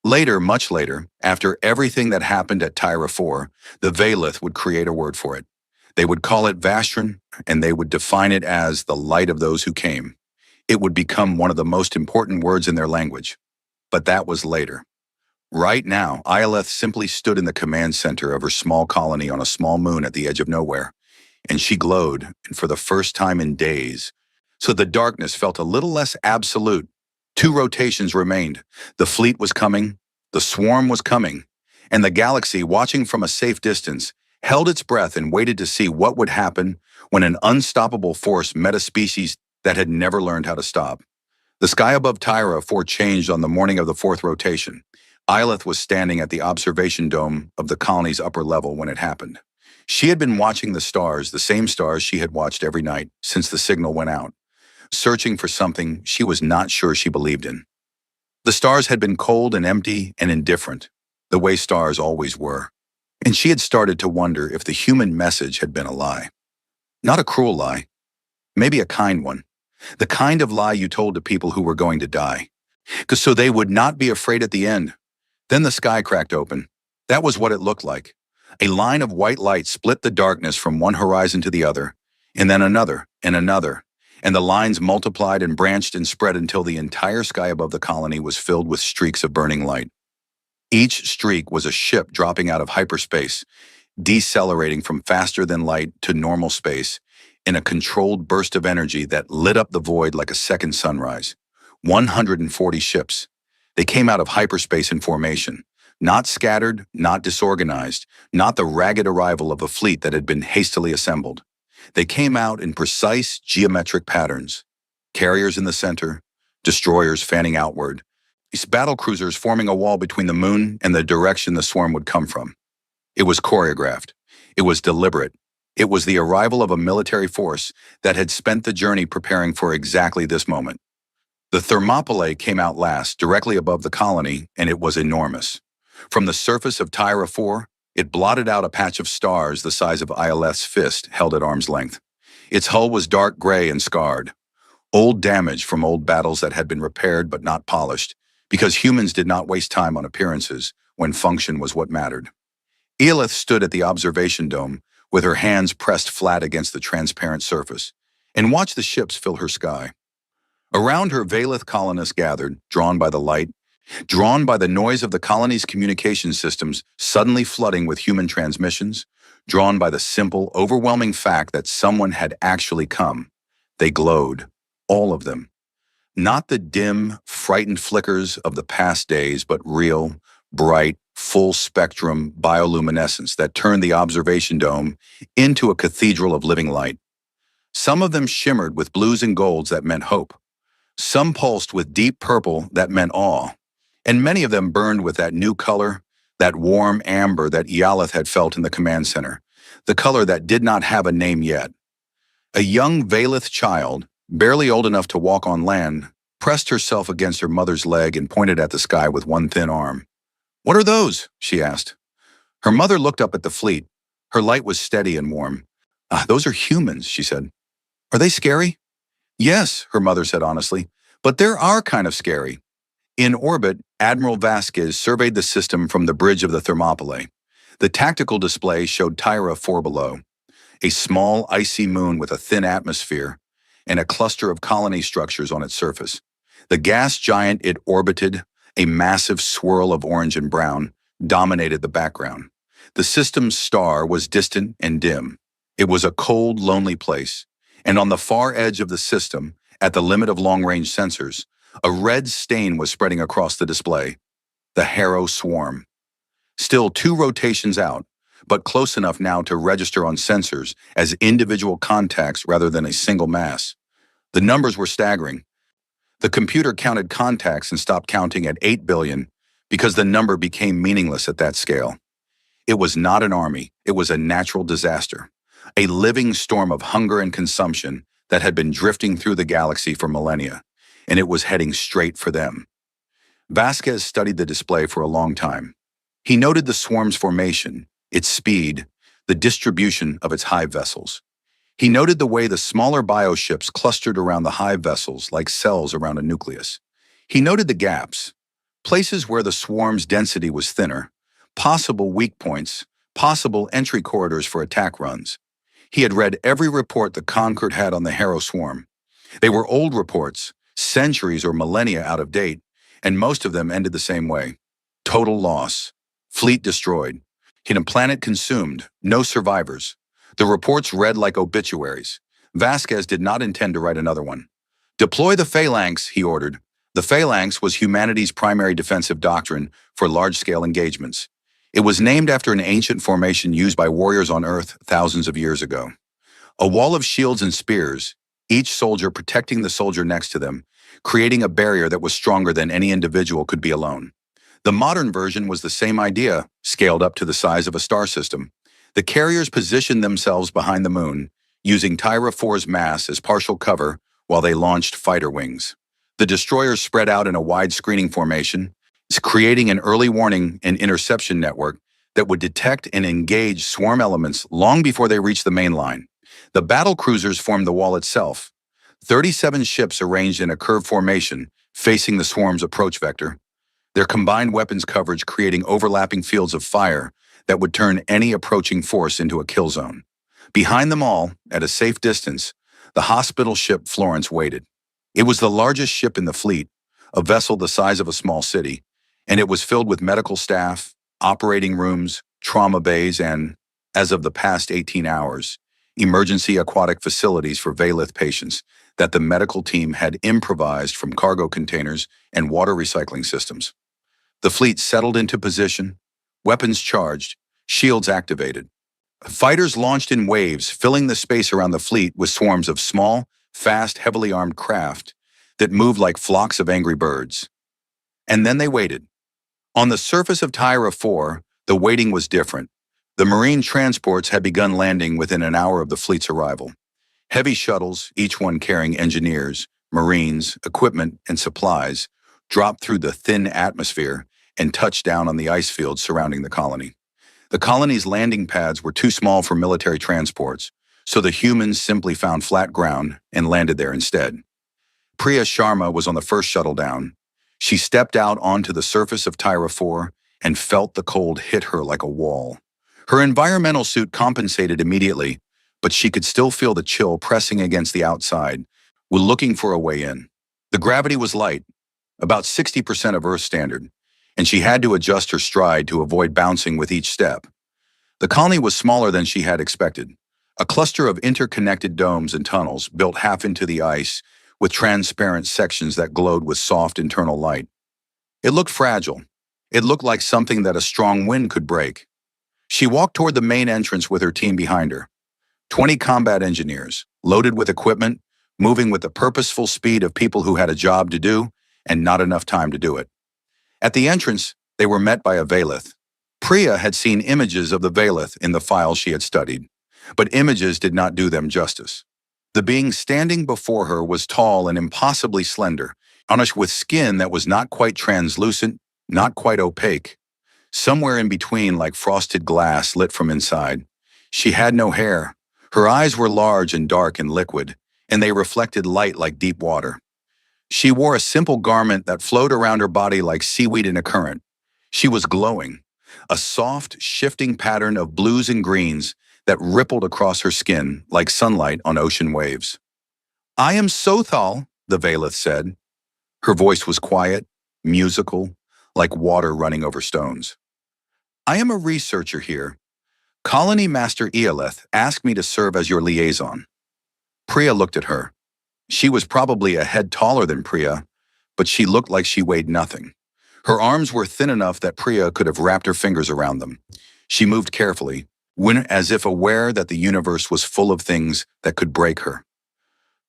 Later, much later, after everything that happened at Tyra 4, the Valith would create a word for it. They would call it Vastron, and they would define it as the light of those who came. It would become one of the most important words in their language. But that was later. Right now, Ioleth simply stood in the command center of her small colony on a small moon at the edge of nowhere, and she glowed, and for the first time in days. So the darkness felt a little less absolute. 2 rotations remained. The fleet was coming, the swarm was coming, and the galaxy, watching from a safe distance, held its breath and waited to see what would happen when an unstoppable force met a species that had never learned how to stop. The sky above Tyra 4 changed on the morning of the 4th rotation. Iolith was standing at the observation dome of the colony's upper level when it happened. She had been watching the stars, the same stars she had watched every night since the signal went out, searching for something she was not sure she believed in. The stars had been cold and empty and indifferent, the way stars always were, and she had started to wonder if the human message had been a lie. Not a cruel lie, maybe a kind one, the kind of lie you told to people who were going to die, so they would not be afraid at the end. Then the sky cracked open. That was what it looked like. A line of white light split the darkness from one horizon to the other, and then another, and the lines multiplied and branched and spread until the entire sky above the colony was filled with streaks of burning light. Each streak was a ship dropping out of hyperspace, decelerating from faster than light to normal space, in a controlled burst of energy that lit up the void like a second sunrise. 140 ships. They came out of hyperspace in formation, not scattered, not disorganized, not the ragged arrival of a fleet that had been hastily assembled. They came out in precise geometric patterns. Carriers in the center, destroyers fanning outward, these battlecruisers forming a wall between the moon and the direction the swarm would come from. It was choreographed. It was deliberate. It was the arrival of a military force that had spent the journey preparing for exactly this moment. The Thermopylae came out last, directly above the colony, and it was enormous. From the surface of Tyra 4, it blotted out a patch of stars the size of Ioleth's fist held at arm's length. Its hull was dark gray and scarred. Old damage from old battles that had been repaired but not polished, because humans did not waste time on appearances when function was what mattered. Ioleth stood at the observation dome, with her hands pressed flat against the transparent surface, and watched the ships fill her sky. Around her, Valeth colonists gathered, drawn by the light, drawn by the noise of the colony's communication systems suddenly flooding with human transmissions, drawn by the simple, overwhelming fact that someone had actually come. They glowed, all of them. Not the dim, frightened flickers of the past days, but real, bright, full-spectrum bioluminescence that turned the observation dome into a cathedral of living light. Some of them shimmered with blues and golds that meant hope. Some pulsed with deep purple that meant awe. And many of them burned with that new color, that warm amber that Ioleth had felt in the command center, the color that did not have a name yet. A young Valeth child, barely old enough to walk on land, pressed herself against her mother's leg and pointed at the sky with one thin arm. "What are those?" she asked. Her mother looked up at the fleet. Her light was steady and warm. "Those are humans," she said. "Are they scary?" "Yes," her mother said honestly, "but they are kind of scary." In orbit, Admiral Vasquez surveyed the system from the bridge of the Thermopylae. The tactical display showed Tyra 4 below, a small, icy moon with a thin atmosphere and a cluster of colony structures on its surface. The gas giant it orbited, a massive swirl of orange and brown, dominated the background. The system's star was distant and dim. It was a cold, lonely place, and on the far edge of the system, at the limit of long-range sensors, a red stain was spreading across the display. The Harrow Swarm. Still 2 rotations out, but close enough now to register on sensors as individual contacts rather than a single mass. The numbers were staggering. The computer counted contacts and stopped counting at 8 billion because the number became meaningless at that scale. It was not an army, it was a natural disaster, a living storm of hunger and consumption that had been drifting through the galaxy for millennia, and it was heading straight for them. Vasquez studied the display for a long time. He noted the swarm's formation, its speed, the distribution of its hive vessels. He noted the way the smaller bioships clustered around the hive vessels like cells around a nucleus. He noted the gaps, places where the swarm's density was thinner, possible weak points, possible entry corridors for attack runs. He had read every report the Concord had on the Harrow Swarm. They were old reports, centuries or millennia out of date, and most of them ended the same way. Total loss. Fleet destroyed. Hidden planet consumed. No survivors. The reports read like obituaries. Vasquez did not intend to write another one. "Deploy the phalanx," he ordered. The phalanx was humanity's primary defensive doctrine for large-scale engagements. It was named after an ancient formation used by warriors on Earth thousands of years ago. A wall of shields and spears, each soldier protecting the soldier next to them, creating a barrier that was stronger than any individual could be alone. The modern version was the same idea, scaled up to the size of a star system. The carriers positioned themselves behind the moon, using Tyra 4's mass as partial cover while they launched fighter wings. The destroyers spread out in a wide screening formation, creating an early warning and interception network that would detect and engage swarm elements long before they reached the main line. The battle cruisers formed the wall itself, 37 ships arranged in a curved formation facing the swarm's approach vector, their combined weapons coverage creating overlapping fields of fire that would turn any approaching force into a kill zone. Behind them all, at a safe distance, the hospital ship Florence waited. It was the largest ship in the fleet, a vessel the size of a small city, and it was filled with medical staff, operating rooms, trauma bays, and, as of the past 18 hours, emergency aquatic facilities for Valith patients that the medical team had improvised from cargo containers and water recycling systems. The fleet settled into position, weapons charged, shields activated. Fighters launched in waves, filling the space around the fleet with swarms of small, fast, heavily armed craft that moved like flocks of angry birds. And then they waited. On the surface of Tyra 4, the waiting was different. The marine transports had begun landing within an hour of the fleet's arrival. Heavy shuttles, each one carrying engineers, marines, equipment, and supplies, dropped through the thin atmosphere and touched down on the ice fields surrounding the colony. The colony's landing pads were too small for military transports, so the humans simply found flat ground and landed there instead. Priya Sharma was on the first shuttle down. She stepped out onto the surface of Tyra 4 and felt the cold hit her like a wall. Her environmental suit compensated immediately, but she could still feel the chill pressing against the outside, while looking for a way in. The gravity was light, about 60% of Earth standard, and she had to adjust her stride to avoid bouncing with each step. The colony was smaller than she had expected, a cluster of interconnected domes and tunnels built half into the ice with transparent sections that glowed with soft internal light. It looked fragile. It looked like something that a strong wind could break. She walked toward the main entrance with her team behind her. 20 combat engineers, loaded with equipment, moving with the purposeful speed of people who had a job to do and not enough time to do it. At the entrance, they were met by a Valith. Priya had seen images of the Valith in the files she had studied, but images did not do them justice. The being standing before her was tall and impossibly slender, garnished with skin that was not quite translucent, not quite opaque, somewhere in between like frosted glass lit from inside. She had no hair. Her eyes were large and dark and liquid, and they reflected light like deep water. She wore a simple garment that flowed around her body like seaweed in a current. She was glowing, a soft, shifting pattern of blues and greens that rippled across her skin like sunlight on ocean waves. "I am Sothal," the Valith said. Her voice was quiet, musical, like water running over stones. "I am a researcher here. Colony Master Eoleth asked me to serve as your liaison." Priya looked at her. She was probably a head taller than Priya, but she looked like she weighed nothing. Her arms were thin enough that Priya could have wrapped her fingers around them. She moved carefully, as if aware that the universe was full of things that could break her.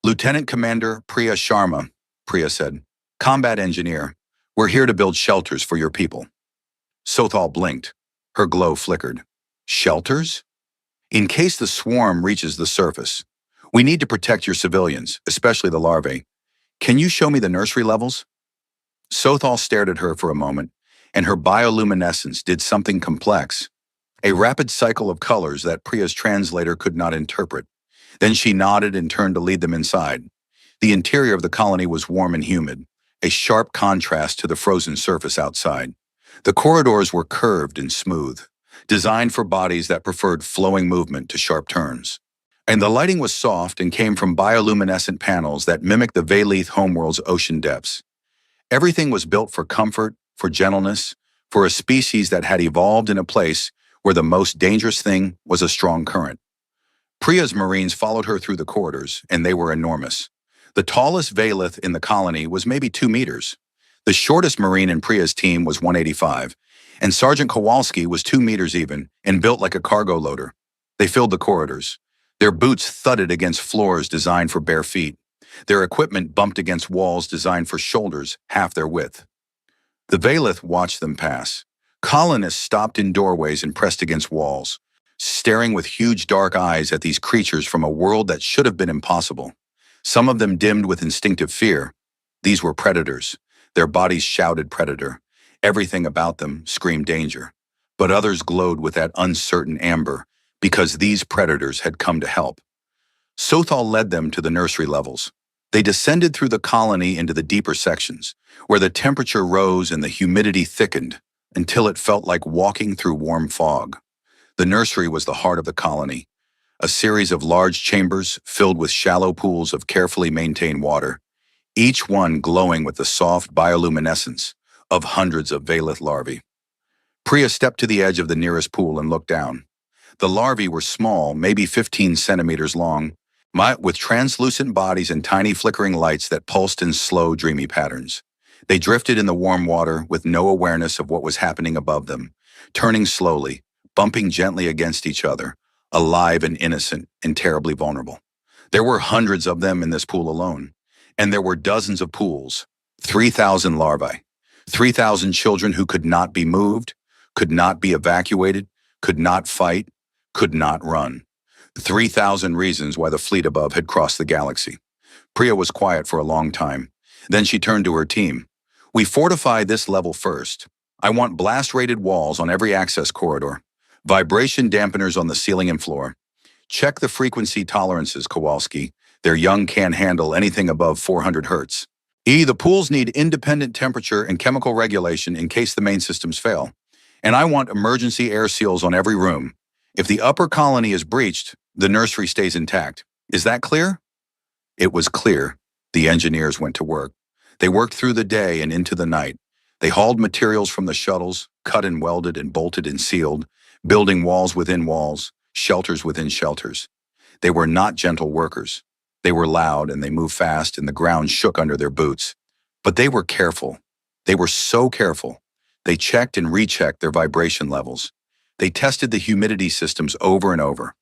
"Lieutenant Commander Priya Sharma," Priya said. "Combat engineer. We're here to build shelters for your people." Sothal blinked. Her glow flickered. "Shelters? In case the swarm reaches the surface. We need to protect your civilians, especially the larvae. Can you show me the nursery levels?" Sothal stared at her for a moment, and her bioluminescence did something complex. A rapid cycle of colors that Priya's translator could not interpret. Then she nodded and turned to lead them inside. The interior of the colony was warm and humid, a sharp contrast to the frozen surface outside. The corridors were curved and smooth, designed for bodies that preferred flowing movement to sharp turns. And the lighting was soft and came from bioluminescent panels that mimicked the Valith homeworld's ocean depths. Everything was built for comfort, for gentleness, for a species that had evolved in a place where the most dangerous thing was a strong current. Priya's marines followed her through the corridors, and they were enormous. The tallest Valith in the colony was maybe 2 meters. The shortest marine in Priya's team was 185, and Sergeant Kowalski was 2 meters even and built like a cargo loader. They filled the corridors. Their boots thudded against floors designed for bare feet. Their equipment bumped against walls designed for shoulders half their width. The Valith watched them pass. Colonists stopped in doorways and pressed against walls, staring with huge dark eyes at these creatures from a world that should have been impossible. Some of them dimmed with instinctive fear. These were predators. Their bodies shouted predator. Everything about them screamed danger. But others glowed with that uncertain amber, because these predators had come to help. Sothal led them to the nursery levels. They descended through the colony into the deeper sections, where the temperature rose and the humidity thickened until it felt like walking through warm fog. The nursery was the heart of the colony, a series of large chambers filled with shallow pools of carefully maintained water, each one glowing with the soft bioluminescence of hundreds of Valith larvae. Priya stepped to the edge of the nearest pool and looked down. The larvae were small, maybe 15 centimeters long, with translucent bodies and tiny flickering lights that pulsed in slow, dreamy patterns. They drifted in the warm water with no awareness of what was happening above them, turning slowly, bumping gently against each other, alive and innocent and terribly vulnerable. There were hundreds of them in this pool alone, and there were dozens of pools, 3,000 larvae, 3,000 children who could not be moved, could not be evacuated, could not fight, could not run. 3,000 reasons why the fleet above had crossed the galaxy. Priya was quiet for a long time. Then she turned to her team. We fortify this level first. I want blast-rated walls on every access corridor, vibration dampeners on the ceiling and floor. Check the frequency tolerances, Kowalski. Their young can't handle anything above 400 hertz. The pools need independent temperature and chemical regulation in case the main systems fail. And I want emergency air seals on every room. If the upper colony is breached, the nursery stays intact. Is that clear? It was clear. The engineers went to work. They worked through the day and into the night. They hauled materials from the shuttles, cut and welded and bolted and sealed, building walls within walls, shelters within shelters. They were not gentle workers. They were loud and they moved fast and the ground shook under their boots. But they were careful. They were so careful. They checked and rechecked their vibration levels. They tested the humidity systems over and over.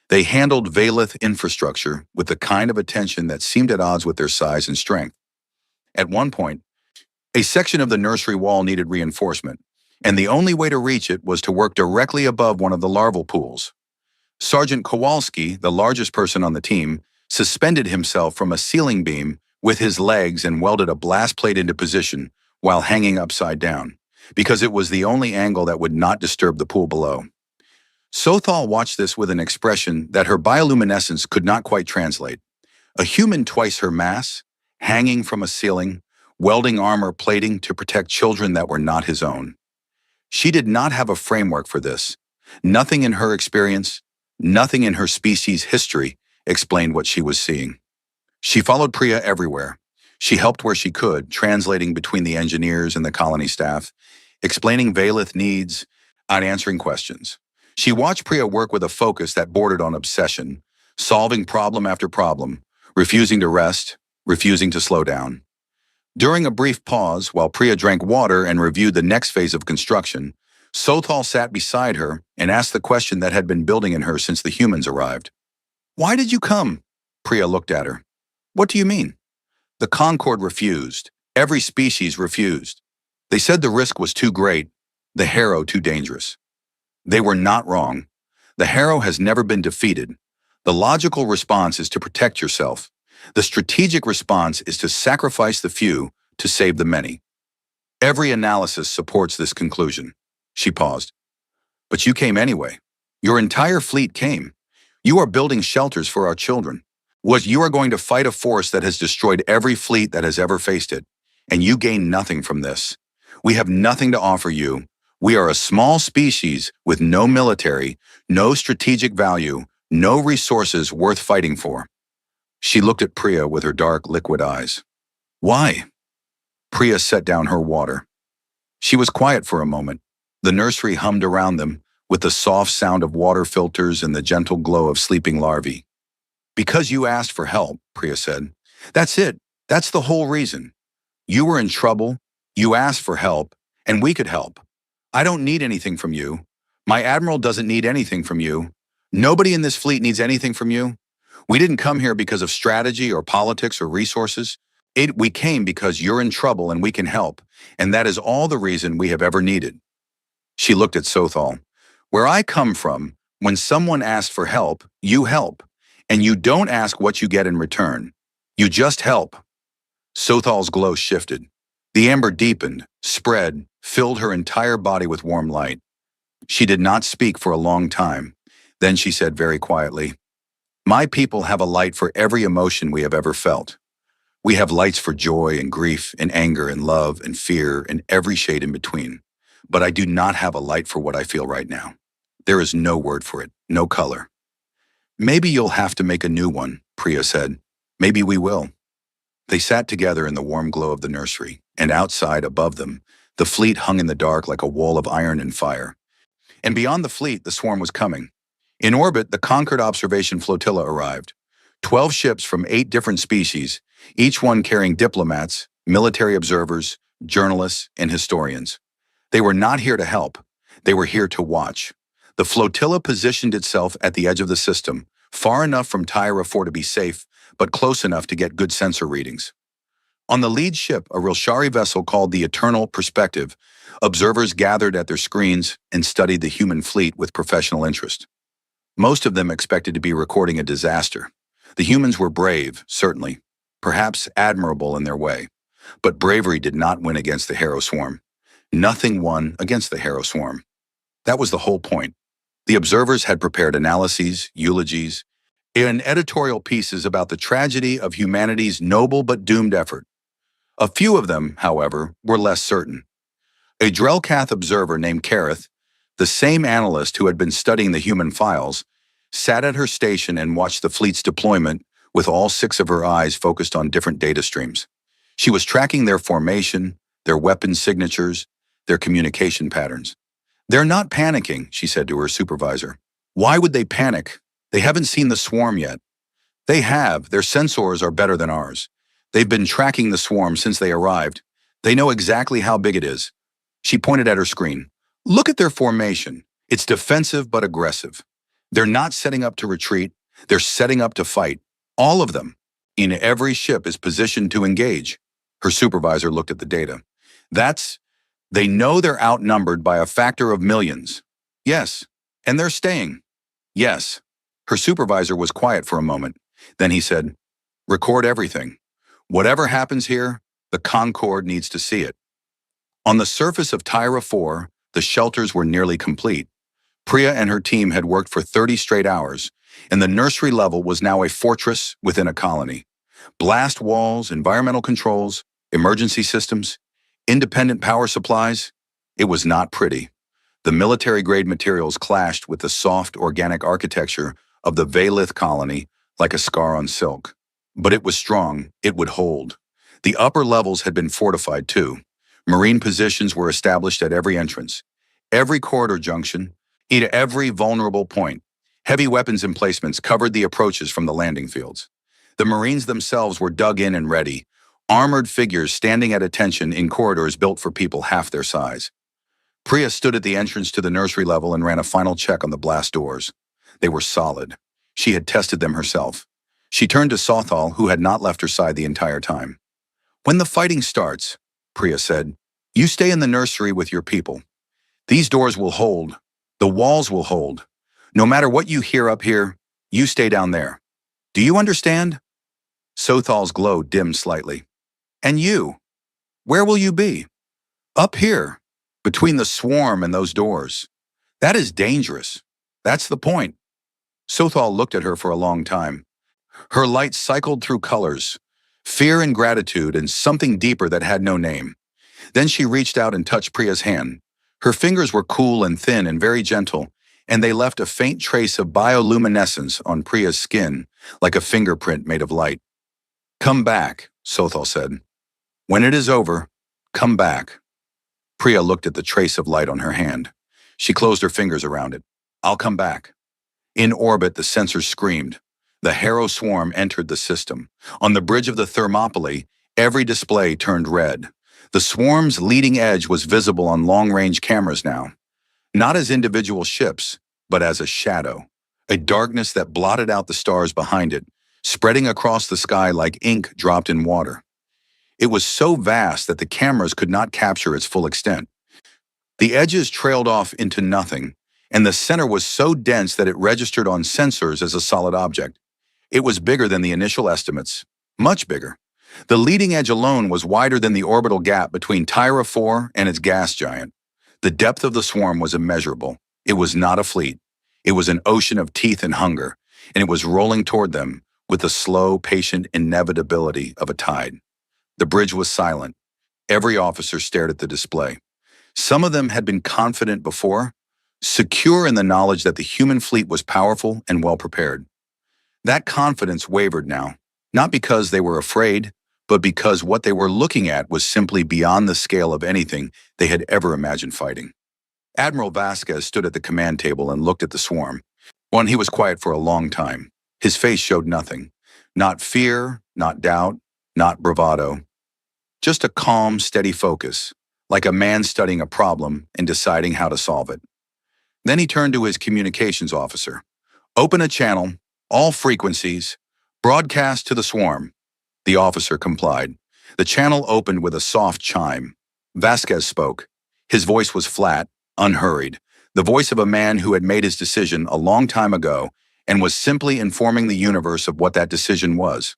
They handled Valith infrastructure with the kind of attention that seemed at odds with their size and strength. At one point, a section of the nursery wall needed reinforcement, and the only way to reach it was to work directly above one of the larval pools. Sergeant Kowalski, the largest person on the team, suspended himself from a ceiling beam with his legs and welded a blast plate into position while hanging upside down, because it was the only angle that would not disturb the pool below. Sothal watched this with an expression that her bioluminescence could not quite translate. A human twice her mass, hanging from a ceiling, welding armor plating to protect children that were not his own. She did not have a framework for this. Nothing in her experience, nothing in her species' history explained what she was seeing. She followed Priya everywhere. She helped where she could, translating between the engineers and the colony staff, explaining Valith needs, and answering questions. She watched Priya work with a focus that bordered on obsession, solving problem after problem, refusing to rest, refusing to slow down. During a brief pause, while Priya drank water and reviewed the next phase of construction, Sothal sat beside her and asked the question that had been building in her since the humans arrived. "Why did you come?" Priya looked at her. "What do you mean?" The Concord refused. Every species refused. They said the risk was too great, the Harrow too dangerous. They were not wrong. The Harrow has never been defeated. The logical response is to protect yourself. The strategic response is to sacrifice the few to save the many. Every analysis supports this conclusion. She paused. But you came anyway. Your entire fleet came. You are building shelters for our children. You are going to fight a force that has destroyed every fleet that has ever faced it. And you gain nothing from this. We have nothing to offer you. We are a small species with no military, no strategic value, no resources worth fighting for. She looked at Priya with her dark, liquid eyes. Why? Priya set down her water. She was quiet for a moment. The nursery hummed around them, with the soft sound of water filters and the gentle glow of sleeping larvae. Because you asked for help, Priya said. That's it. That's the whole reason. You were in trouble, you asked for help, and we could help. I don't need anything from you. My admiral doesn't need anything from you. Nobody in this fleet needs anything from you. We didn't come here because of strategy or politics or resources. We came because you're in trouble and we can help, and that is all the reason we have ever needed. She looked at Sothal. Where I come from, when someone asks for help, you help, and you don't ask what you get in return. You just help. Sothal's glow shifted. The amber deepened, spread, filled her entire body with warm light. She did not speak for a long time. Then she said very quietly, My people have a light for every emotion we have ever felt. We have lights for joy and grief and anger and love and fear and every shade in between. But I do not have a light for what I feel right now. There is no word for it, no color. Maybe you'll have to make a new one, Priya said. Maybe we will. They sat together in the warm glow of the nursery, and outside, above them, the fleet hung in the dark like a wall of iron and fire. And beyond the fleet, the swarm was coming. In orbit, the Concord Observation Flotilla arrived. 12 ships from 8 different species, each one carrying diplomats, military observers, journalists, and historians. They were not here to help. They were here to watch. The flotilla positioned itself at the edge of the system, far enough from Tyra 4 to be safe, but close enough to get good sensor readings. On the lead ship, a Rilshari vessel called the Eternal Perspective, observers gathered at their screens and studied the human fleet with professional interest. Most of them expected to be recording a disaster. The humans were brave, certainly, perhaps admirable in their way. But bravery did not win against the Harrow Swarm. Nothing won against the Harrow Swarm. That was the whole point. The observers had prepared analyses, eulogies, and editorial pieces about the tragedy of humanity's noble but doomed effort. A few of them, however, were less certain. A Drellcath observer named Kareth, the same analyst who had been studying the human files, sat at her station and watched the fleet's deployment with all 6 of her eyes focused on different data streams. She was tracking their formation, their weapon signatures, their communication patterns. "They're not panicking," she said to her supervisor. "Why would they panic? They haven't seen the swarm yet." "They have. Their sensors are better than ours. They've been tracking the swarm since they arrived. They know exactly how big it is." She pointed at her screen. "Look at their formation. It's defensive but aggressive. They're not setting up to retreat. They're setting up to fight. All of them. In every ship is positioned to engage." Her supervisor looked at the data. They know they're outnumbered by a factor of millions." "Yes. And they're staying." "Yes." Her supervisor was quiet for a moment. Then he said, "Record everything. Whatever happens here, the Concorde needs to see it." On the surface of Tyra 4, the shelters were nearly complete. Priya and her team had worked for 30 straight hours, and the nursery level was now a fortress within a colony. Blast walls, environmental controls, emergency systems, independent power supplies. It was not pretty. The military-grade materials clashed with the soft, organic architecture of the Valith colony like a scar on silk. But it was strong. It would hold. The upper levels had been fortified too. Marine positions were established at every entrance, every corridor junction, at every vulnerable point. Heavy weapons emplacements covered the approaches from the landing fields. The Marines themselves were dug in and ready, armored figures standing at attention in corridors built for people half their size. Priya stood at the entrance to the nursery level and ran a final check on the blast doors. They were solid. She had tested them herself. She turned to Sothal, who had not left her side the entire time. "When the fighting starts," Priya said, "you stay in the nursery with your people. These doors will hold. The walls will hold. No matter what you hear up here, you stay down there. Do you understand?" Sothal's glow dimmed slightly. "And you? Where will you be?" "Up here, between the swarm and those doors. That is dangerous. That's the point." Sothal looked at her for a long time. Her light cycled through colors, fear and gratitude and something deeper that had no name. Then she reached out and touched Priya's hand. Her fingers were cool and thin and very gentle, and they left a faint trace of bioluminescence on Priya's skin, like a fingerprint made of light. "Come back," Sothal said. "When it is over, come back." Priya looked at the trace of light on her hand. She closed her fingers around it. "I'll come back." In orbit, the sensors screamed. The Harrow Swarm entered the system. On the bridge of the Thermopylae, every display turned red. The swarm's leading edge was visible on long-range cameras now. Not as individual ships, but as a shadow. A darkness that blotted out the stars behind it, spreading across the sky like ink dropped in water. It was so vast that the cameras could not capture its full extent. The edges trailed off into nothing, and the center was so dense that it registered on sensors as a solid object. It was bigger than the initial estimates, much bigger. The leading edge alone was wider than the orbital gap between Tyra 4 and its gas giant. The depth of the swarm was immeasurable. It was not a fleet. It was an ocean of teeth and hunger, and it was rolling toward them with the slow, patient inevitability of a tide. The bridge was silent. Every officer stared at the display. Some of them had been confident before, secure in the knowledge that the human fleet was powerful and well-prepared. That confidence wavered now, not because they were afraid, but because what they were looking at was simply beyond the scale of anything they had ever imagined fighting. Admiral Vasquez stood at the command table and looked at the swarm. He was quiet for a long time. His face showed nothing. Not fear, not doubt, not bravado. Just a calm, steady focus, like a man studying a problem and deciding how to solve it. Then he turned to his communications officer. Open a channel, all frequencies, broadcast to the swarm. The officer complied. The channel opened with a soft chime. Vasquez spoke. His voice was flat, unhurried, the voice of a man who had made his decision a long time ago and was simply informing the universe of what that decision was.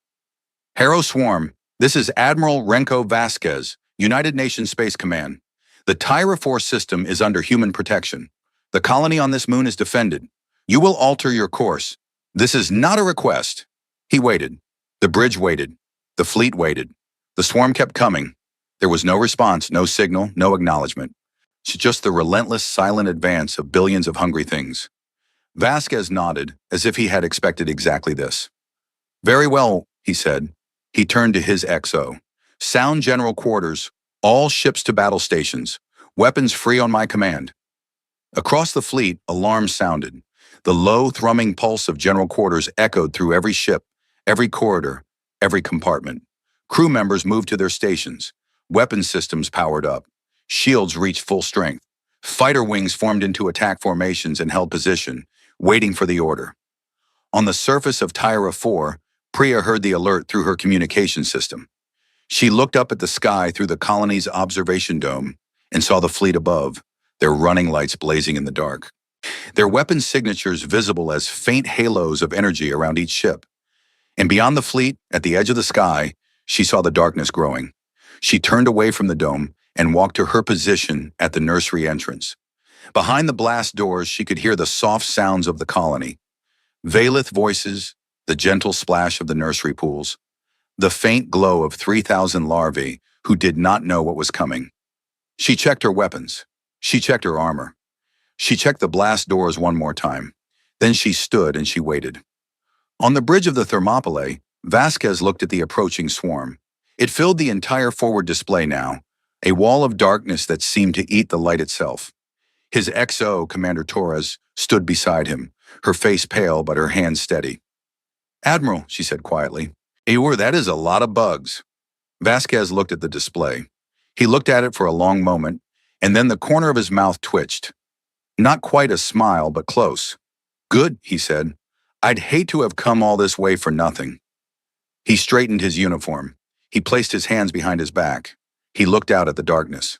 Harrow Swarm, this is Admiral Renko Vasquez, United Nations Space Command. The Tyra 4 system is under human protection. The colony on this moon is defended. You will alter your course. This is not a request. He waited. The bridge waited. The fleet waited. The swarm kept coming. There was no response, no signal, no acknowledgement. Just the relentless, silent advance of billions of hungry things. Vasquez nodded, as if he had expected exactly this. Very well, he said. He turned to his XO. Sound general quarters, all ships to battle stations. Weapons free on my command. Across the fleet, alarms sounded. The low, thrumming pulse of general quarters echoed through every ship, every corridor, every compartment. Crew members moved to their stations. Weapon systems powered up. Shields reached full strength. Fighter wings formed into attack formations and held position, waiting for the order. On the surface of Tyra 4, Priya heard the alert through her communication system. She looked up at the sky through the colony's observation dome and saw the fleet above, their running lights blazing in the dark. Their weapon signatures visible as faint halos of energy around each ship. And beyond the fleet, at the edge of the sky, she saw the darkness growing. She turned away from the dome and walked to her position at the nursery entrance. Behind the blast doors, she could hear the soft sounds of the colony. Valith voices, the gentle splash of the nursery pools, the faint glow of 3,000 larvae who did not know what was coming. She checked her weapons. She checked her armor. She checked the blast doors one more time. Then she stood and she waited. On the bridge of the Thermopylae, Vasquez looked at the approaching swarm. It filled the entire forward display now, a wall of darkness that seemed to eat the light itself. His XO, Commander Torres, stood beside him, her face pale but her hands steady. Admiral, she said quietly, that is a lot of bugs. Vasquez looked at the display. He looked at it for a long moment, and then the corner of his mouth twitched. Not quite a smile, but close. Good, he said. I'd hate to have come all this way for nothing. He straightened his uniform. He placed his hands behind his back. He looked out at the darkness.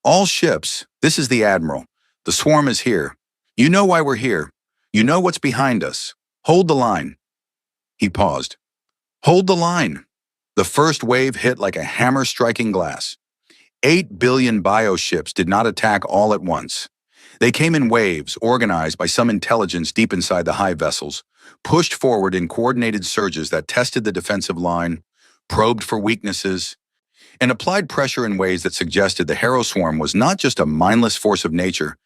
All ships, this is the Admiral. The swarm is here. You know why we're here. You know what's behind us. Hold the line. He paused. Hold the line. The first wave hit like a hammer striking glass. 8 billion bioships did not attack all at once. They came in waves, organized by some intelligence deep inside the hive vessels, pushed forward in coordinated surges that tested the defensive line, probed for weaknesses, and applied pressure in ways that suggested the Harrow Swarm was not just a mindless force of nature,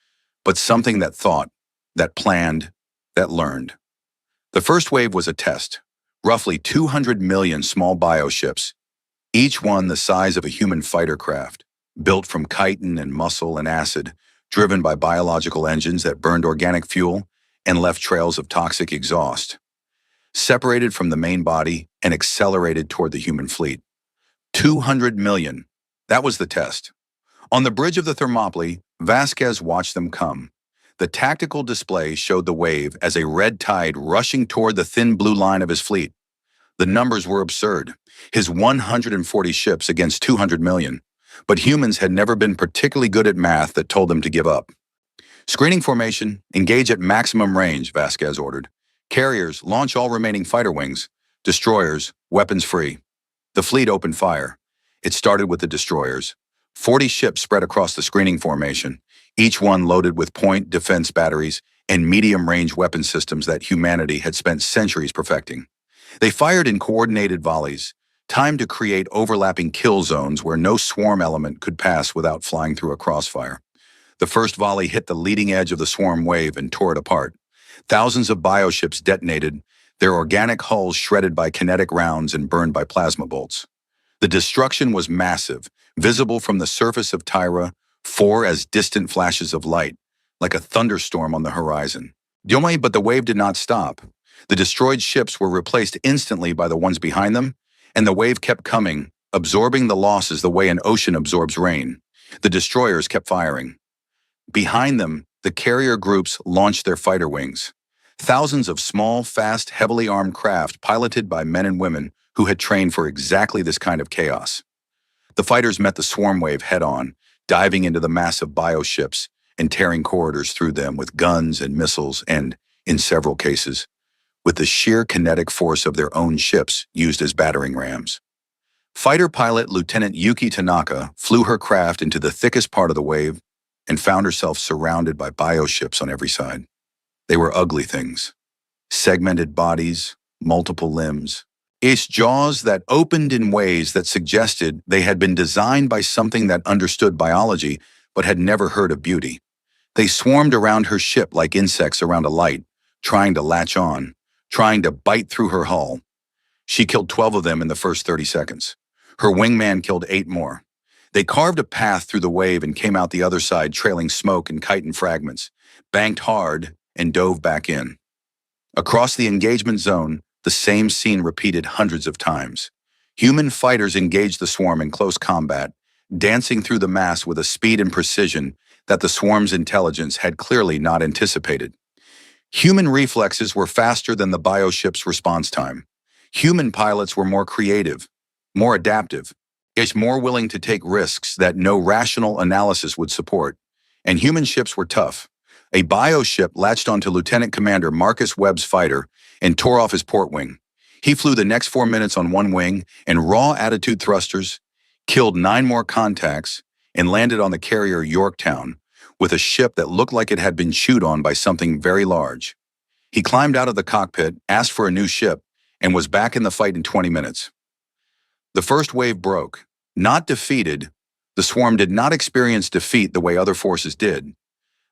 but something that thought, that planned, that learned. The first wave was a test, roughly 200 million small bioships, each one the size of a human fighter craft, built from chitin and muscle and acid, driven by biological engines that burned organic fuel and left trails of toxic exhaust. Separated from the main body and accelerated toward the human fleet. 200 million. That was the test. On the bridge of the Thermopylae, Vasquez watched them come. The tactical display showed the wave as a red tide rushing toward the thin blue line of his fleet. The numbers were absurd. His 140 ships against 200 million. But humans had never been particularly good at math that told them to give up. Screening formation, engage at maximum range, Vasquez ordered. Carriers, launch all remaining fighter wings. Destroyers, weapons free. The fleet opened fire. It started with the destroyers. 40 ships spread across the screening formation, each one loaded with point defense batteries and medium-range weapon systems that humanity had spent centuries perfecting. They fired in coordinated volleys, timed to create overlapping kill zones where no swarm element could pass without flying through a crossfire. The first volley hit the leading edge of the swarm wave and tore it apart. Thousands of bioships detonated, their organic hulls shredded by kinetic rounds and burned by plasma bolts. The destruction was massive, visible from the surface of Tyra, 4 as distant flashes of light, like a thunderstorm on the horizon. But the wave did not stop. The destroyed ships were replaced instantly by the ones behind them, and the wave kept coming, absorbing the losses the way an ocean absorbs rain. The destroyers kept firing. Behind them, the carrier groups launched their fighter wings. Thousands of small, fast, heavily armed craft piloted by men and women who had trained for exactly this kind of chaos. The fighters met the swarm wave head-on, diving into the massive bioships and tearing corridors through them with guns and missiles and, in several cases, with the sheer kinetic force of their own ships used as battering rams. Fighter pilot Lieutenant Yuki Tanaka flew her craft into the thickest part of the wave and found herself surrounded by bioships on every side. They were ugly things. Segmented bodies, multiple limbs. Its jaws that opened in ways that suggested they had been designed by something that understood biology but had never heard of beauty. They swarmed around her ship like insects around a light, trying to latch on, trying to bite through her hull. She killed 12 of them in the first 30 seconds. Her wingman killed 8 more. They carved a path through the wave and came out the other side trailing smoke and chitin fragments, banked hard, and dove back in. Across the engagement zone, the same scene repeated hundreds of times. Human fighters engaged the swarm in close combat, dancing through the mass with a speed and precision that the swarm's intelligence had clearly not anticipated. Human reflexes were faster than the bioship's response time. Human pilots were more creative, more adaptive, more willing to take risks that no rational analysis would support. And human ships were tough. A bioship latched onto Lieutenant Commander Marcus Webb's fighter and tore off his port wing. He flew the next 4 minutes on one wing and raw attitude thrusters, killed 9 more contacts, and landed on the carrier Yorktown with a ship that looked like it had been chewed on by something very large. He climbed out of the cockpit, asked for a new ship, and was back in the fight in 20 minutes. The first wave broke. Not defeated, the swarm did not experience defeat the way other forces did,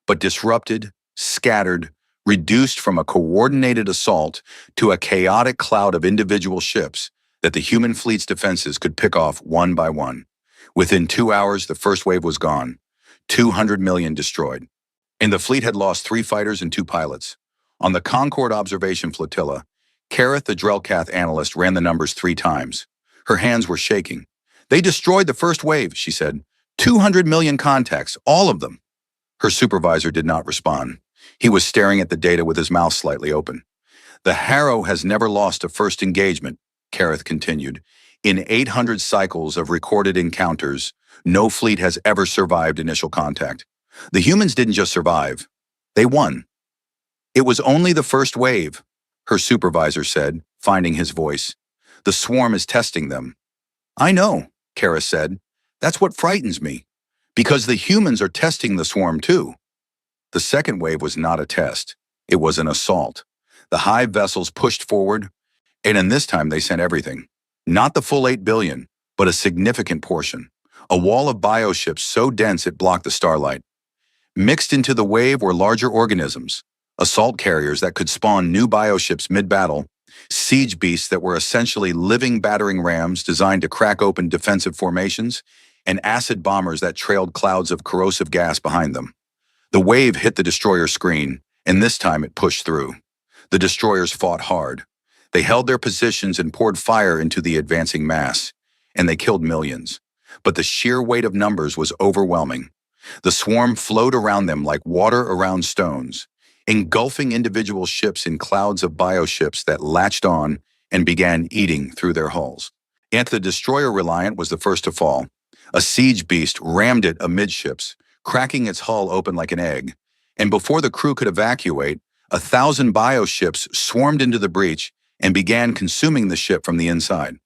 but disrupted, scattered, reduced from a coordinated assault to a chaotic cloud of individual ships that the human fleet's defenses could pick off one by one. Within 2 hours, the first wave was gone, 200 million destroyed. And the fleet had lost 3 fighters and 2 pilots. On the Concorde observation flotilla, Kareth, the Drellcath analyst, ran the numbers 3 times. Her hands were shaking. "They destroyed the first wave," she said. 200 million contacts, all of them. Her supervisor did not respond. He was staring at the data with his mouth slightly open. "The Harrow has never lost a first engagement," Kareth continued. "In 800 cycles of recorded encounters, no fleet has ever survived initial contact. The humans didn't just survive, they won." "It was only the first wave," her supervisor said, finding his voice. "The swarm is testing them." "I know," Kareth said. "That's what frightens me. Because the humans are testing the swarm too." The second wave was not a test. It was an assault. The hive vessels pushed forward, and in this time they sent everything. Not the full 8 billion, but a significant portion. A wall of bioships so dense it blocked the starlight. Mixed into the wave were larger organisms, assault carriers that could spawn new bioships mid-battle, siege beasts that were essentially living battering rams designed to crack open defensive formations, and acid bombers that trailed clouds of corrosive gas behind them. The wave hit the destroyer screen, and this time it pushed through. The destroyers fought hard. They held their positions and poured fire into the advancing mass, and they killed millions. But the sheer weight of numbers was overwhelming. The swarm flowed around them like water around stones, engulfing individual ships in clouds of bioships that latched on and began eating through their hulls. And the destroyer Reliant was the first to fall. A siege beast rammed it amidships, cracking its hull open like an egg. And before the crew could evacuate, 1,000 bioships swarmed into the breach and began consuming the ship from the inside.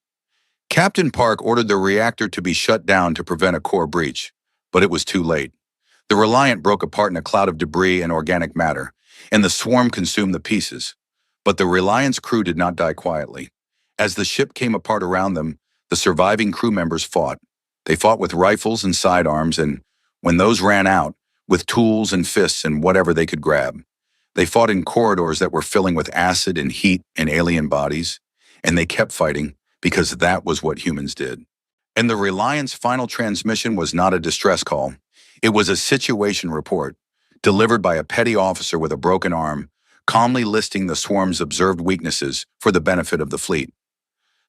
Captain Park ordered the reactor to be shut down to prevent a core breach, but it was too late. The Reliant broke apart in a cloud of debris and organic matter, and the swarm consumed the pieces. But the Reliant's crew did not die quietly. As the ship came apart around them, the surviving crew members fought. They fought with rifles and sidearms, and when those ran out, with tools and fists and whatever they could grab. They fought in corridors that were filling with acid and heat and alien bodies, and they kept fighting because that was what humans did. And the Reliant's final transmission was not a distress call. It was a situation report, delivered by a petty officer with a broken arm, calmly listing the swarm's observed weaknesses for the benefit of the fleet.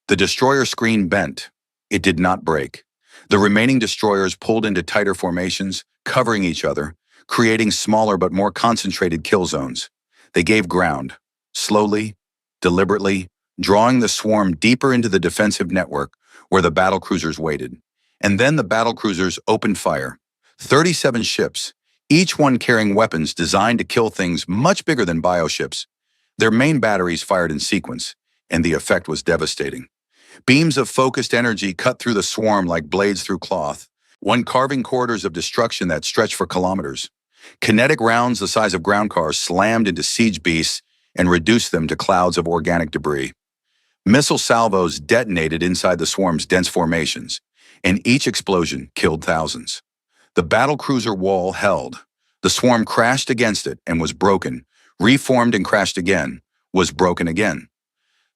The destroyer screen bent. It did not break. The remaining destroyers pulled into tighter formations, covering each other, creating smaller but more concentrated kill zones. They gave ground, slowly, deliberately, drawing the swarm deeper into the defensive network where the battlecruisers waited. And then the battlecruisers opened fire. 37 ships, each one carrying weapons designed to kill things much bigger than bioships. Their main batteries fired in sequence, and the effect was devastating. Beams of focused energy cut through the swarm like blades through cloth, one carving corridors of destruction that stretched for kilometers. Kinetic rounds the size of ground cars slammed into siege beasts and reduced them to clouds of organic debris. Missile salvos detonated inside the swarm's dense formations, and each explosion killed thousands. The battlecruiser wall held. The swarm crashed against it and was broken, reformed and crashed again, was broken again.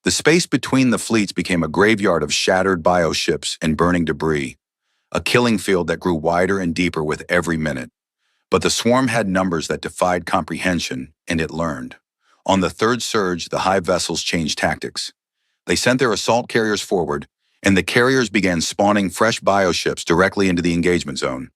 The space between the fleets became a graveyard of shattered bioships and burning debris, a killing field that grew wider and deeper with every minute. But the swarm had numbers that defied comprehension, and it learned. On the third surge, the hive vessels changed tactics. They sent their assault carriers forward, and the carriers began spawning fresh bioships directly into the engagement zone.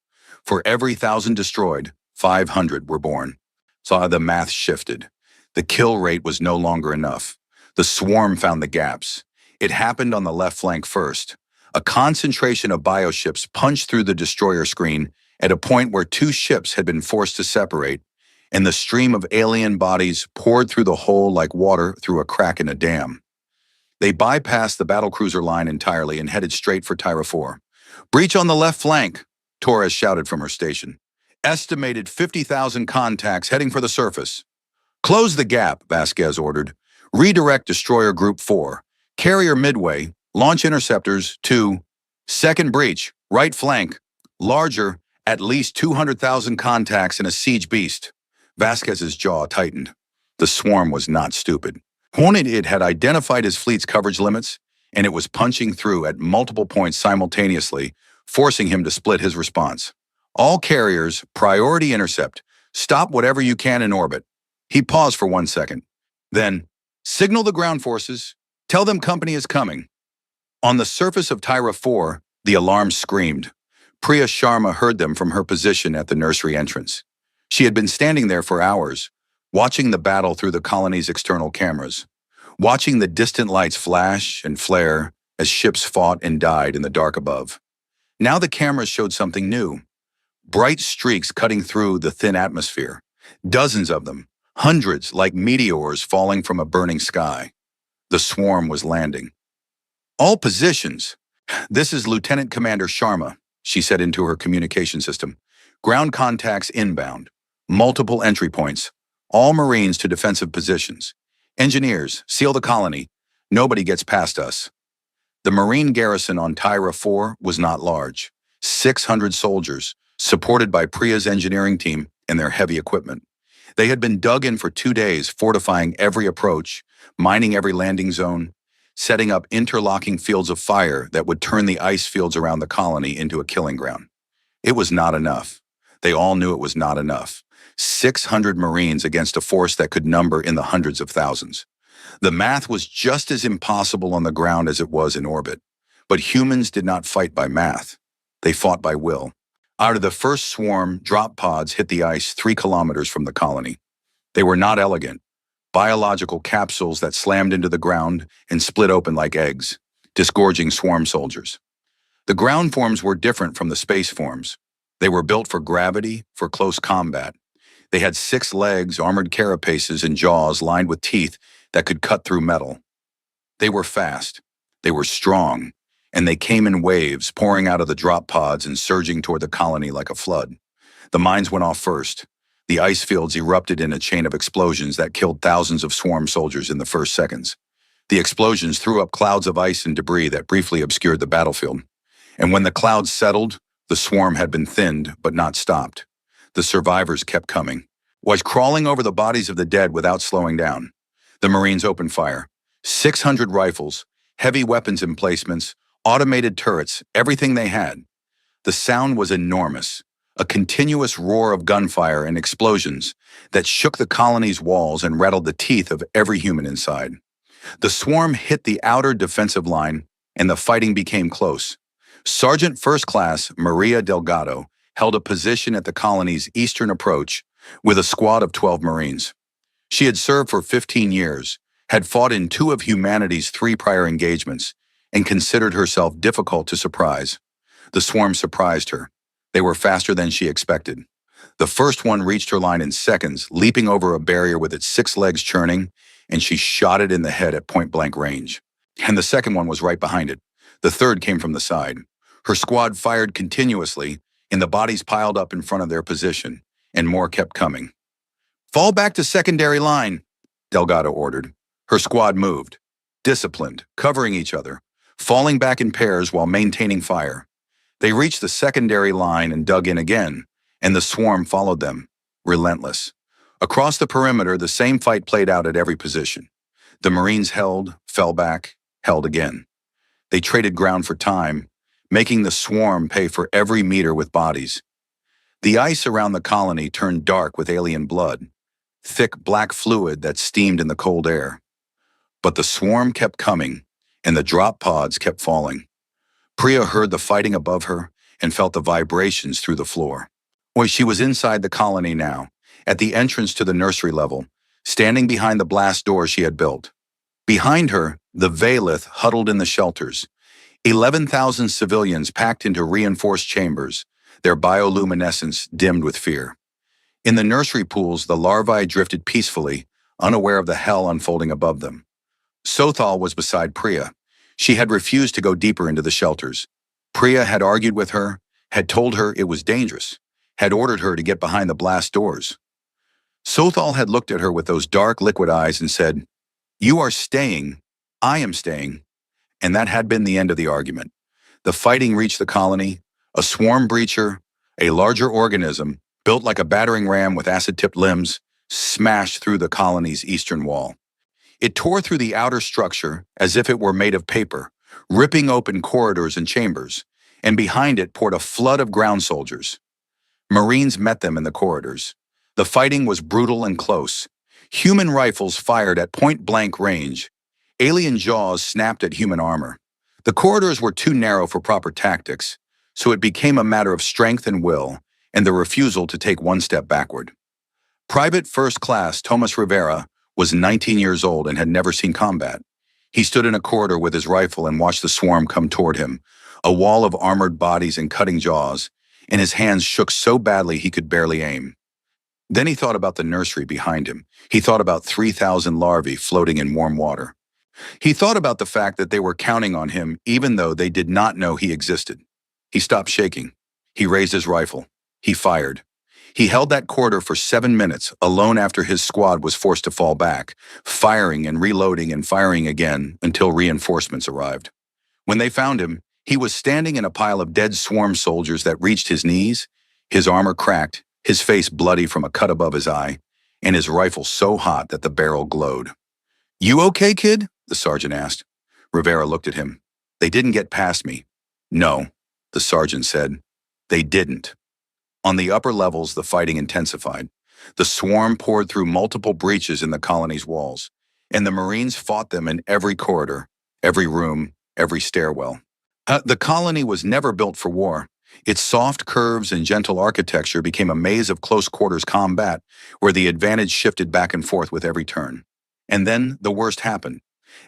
For every 1,000 destroyed, 500 were born. So the math shifted. The kill rate was no longer enough. The swarm found the gaps. It happened on the left flank first. A concentration of bioships punched through the destroyer screen at a point where two ships had been forced to separate, and the stream of alien bodies poured through the hole like water through a crack in a dam. They bypassed the battlecruiser line entirely and headed straight for Tyra 4. "Breach on the left flank," Torres shouted from her station. "Estimated 50,000 contacts heading for the surface." "Close the gap," Vasquez ordered. "Redirect Destroyer Group 4. Carrier Midway. Launch interceptors to second breach, right flank. Larger, at least 200,000 contacts in a siege beast." Vasquez's jaw tightened. The swarm was not stupid. It had identified his fleet's coverage limits, and it was punching through at multiple points simultaneously, forcing him to split his response. "All carriers, priority intercept. Stop whatever you can in orbit." He paused for 1 second. Then, "Signal the ground forces. Tell them company is coming." On the surface of Tyra 4, the alarm screamed. Priya Sharma heard them from her position at the nursery entrance. She had been standing there for hours, watching the battle through the colony's external cameras, watching the distant lights flash and flare as ships fought and died in the dark above. Now the cameras showed something new. Bright streaks cutting through the thin atmosphere. Dozens of them, hundreds like meteors falling from a burning sky. The swarm was landing. "All positions. This is Lieutenant Commander Sharma," she said into her communication system. "Ground contacts inbound. Multiple entry points. All Marines to defensive positions. Engineers, seal the colony. Nobody gets past us." The Marine garrison on Tyra 4 was not large. 600 soldiers, supported by Priya's engineering team and their heavy equipment. They had been dug in for 2 days, fortifying every approach, mining every landing zone, setting up interlocking fields of fire that would turn the ice fields around the colony into a killing ground. It was not enough. They all knew it was not enough. 600 Marines against a force that could number in the hundreds of thousands. The math was just as impossible on the ground as it was in orbit. But humans did not fight by math. They fought by will. Out of the first swarm, drop pods hit the ice 3 kilometers from the colony. They were not elegant. Biological capsules that slammed into the ground and split open like eggs, disgorging swarm soldiers. The ground forms were different from the space forms. They were built for gravity, for close combat. They had 6 legs, armored carapaces, and jaws lined with teeth that could cut through metal. They were fast. They were strong. And they came in waves, pouring out of the drop pods and surging toward the colony like a flood. The mines went off first. The ice fields erupted in a chain of explosions that killed thousands of swarm soldiers in the first seconds. The explosions threw up clouds of ice and debris that briefly obscured the battlefield. And when the clouds settled, the swarm had been thinned but not stopped. The survivors kept coming, was crawling over the bodies of the dead without slowing down. The Marines opened fire. 600 rifles, heavy weapons emplacements, automated turrets, everything they had. The sound was enormous. a continuous roar of gunfire and explosions that shook the colony's walls and rattled the teeth of every human inside. The swarm hit the outer defensive line, and the fighting became close. Sergeant First Class Maria Delgado held a position at the colony's eastern approach with a squad of 12 Marines. She had served for 15 years, had fought in 2 of humanity's 3 prior engagements, and considered herself difficult to surprise. The swarm surprised her. They were faster than she expected. The first one reached her line in seconds, leaping over a barrier with its 6 legs churning, and she shot it in the head at point-blank range. And the second one was right behind it. The third came from the side. Her squad fired continuously, and the bodies piled up in front of their position, and more kept coming. "Fall back to secondary line," Delgado ordered. Her squad moved, disciplined, covering each other, falling back in pairs while maintaining fire. They reached the secondary line and dug in again, and the swarm followed them, relentless. Across the perimeter, the same fight played out at every position. The Marines held, fell back, held again. They traded ground for time, making the swarm pay for every meter with bodies. The ice around the colony turned dark with alien blood, thick black fluid that steamed in the cold air. But the swarm kept coming, and the drop pods kept falling. Priya heard the fighting above her and felt the vibrations through the floor. She was inside the colony now, at the entrance to the nursery level, standing behind the blast door she had built. Behind her, the Valith huddled in the shelters, 11,000 civilians packed into reinforced chambers, their bioluminescence dimmed with fear. In the nursery pools, the larvae drifted peacefully, unaware of the hell unfolding above them. Sothal was beside Priya. She had refused to go deeper into the shelters. Priya had argued with her, had told her it was dangerous, had ordered her to get behind the blast doors. Sothal had looked at her with those dark liquid eyes and said, "You are staying, I am staying," and that had been the end of the argument. The fighting reached the colony, a swarm breacher, a larger organism, built like a battering ram with acid-tipped limbs, smashed through the colony's eastern wall. It tore through the outer structure as if it were made of paper, ripping open corridors and chambers, and behind it poured a flood of ground soldiers. Marines met them in the corridors. The fighting was brutal and close. Human rifles fired at point-blank range. Alien jaws snapped at human armor. The corridors were too narrow for proper tactics, so it became a matter of strength and will, and the refusal to take one step backward. Private First Class Tomas Rivera was 19 years old and had never seen combat. He stood in a corridor with his rifle and watched the swarm come toward him, a wall of armored bodies and cutting jaws, and his hands shook so badly he could barely aim. Then he thought about the nursery behind him. He thought about 3,000 larvae floating in warm water. He thought about the fact that they were counting on him even though they did not know he existed. He stopped shaking. He raised his rifle. He fired. He held that corridor for 7 minutes, alone after his squad was forced to fall back, firing and reloading and firing again until reinforcements arrived. When they found him, he was standing in a pile of dead swarm soldiers that reached his knees, his armor cracked, his face bloody from a cut above his eye, and his rifle so hot that the barrel glowed. "You okay, kid?" the sergeant asked. Rivera looked at him. "They didn't get past me." "No," the sergeant said. "They didn't." On the upper levels, the fighting intensified. The swarm poured through multiple breaches in the colony's walls, and the Marines fought them in every corridor, every room, every stairwell. The colony was never built for war. Its soft curves and gentle architecture became a maze of close-quarters combat where the advantage shifted back and forth with every turn. And then the worst happened.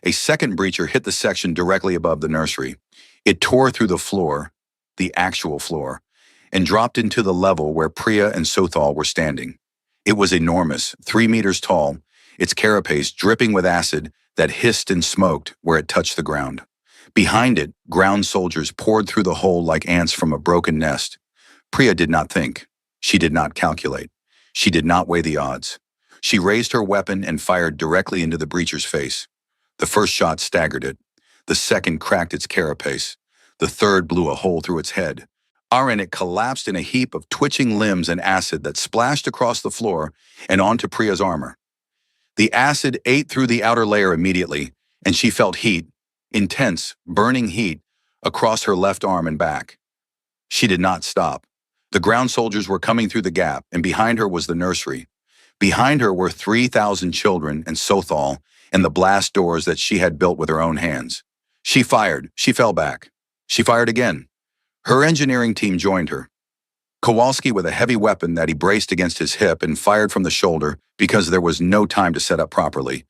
A second breacher hit the section directly above the nursery. It tore through the floor, the actual floor, and dropped into the level where Priya and Sothal were standing. It was enormous, 3 meters tall, its carapace dripping with acid that hissed and smoked where it touched the ground. Behind it, ground soldiers poured through the hole like ants from a broken nest. Priya did not think. She did not calculate. She did not weigh the odds. She raised her weapon and fired directly into the breacher's face. The first shot staggered it. The second cracked its carapace. The third blew a hole through its head. And it collapsed in a heap of twitching limbs and acid that splashed across the floor and onto Priya's armor. The acid ate through the outer layer immediately, and she felt heat, intense, burning heat, across her left arm and back. She did not stop. The ground soldiers were coming through the gap, and behind her was the nursery. Behind her were 3,000 children and Sothal and the blast doors that she had built with her own hands. She fired. She fell back. She fired again. Her engineering team joined her. Kowalski with a heavy weapon that he braced against his hip and fired from the shoulder because there was no time to set up properly.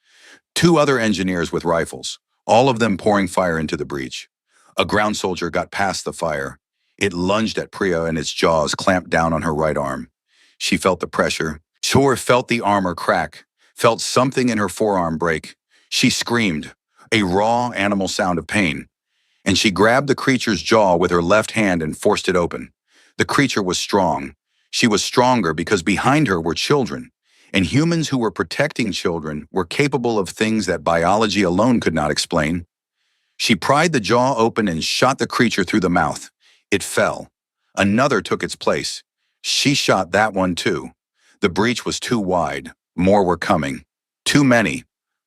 Two other engineers with rifles, all of them pouring fire into the breach. A ground soldier got past the fire. It lunged at Priya and its jaws clamped down on her right arm. She felt the pressure. Shore felt the armor crack, felt something in her forearm break. She screamed, a raw animal sound of pain, and she grabbed the creature's jaw with her left hand and forced it open. The creature was strong. She was stronger because behind her were children, and humans who were protecting children were capable of things that biology alone could not explain. She pried the jaw open and shot the creature through the mouth. It fell. Another took its place. She shot that one too. The breach was too wide. More were coming. Too many.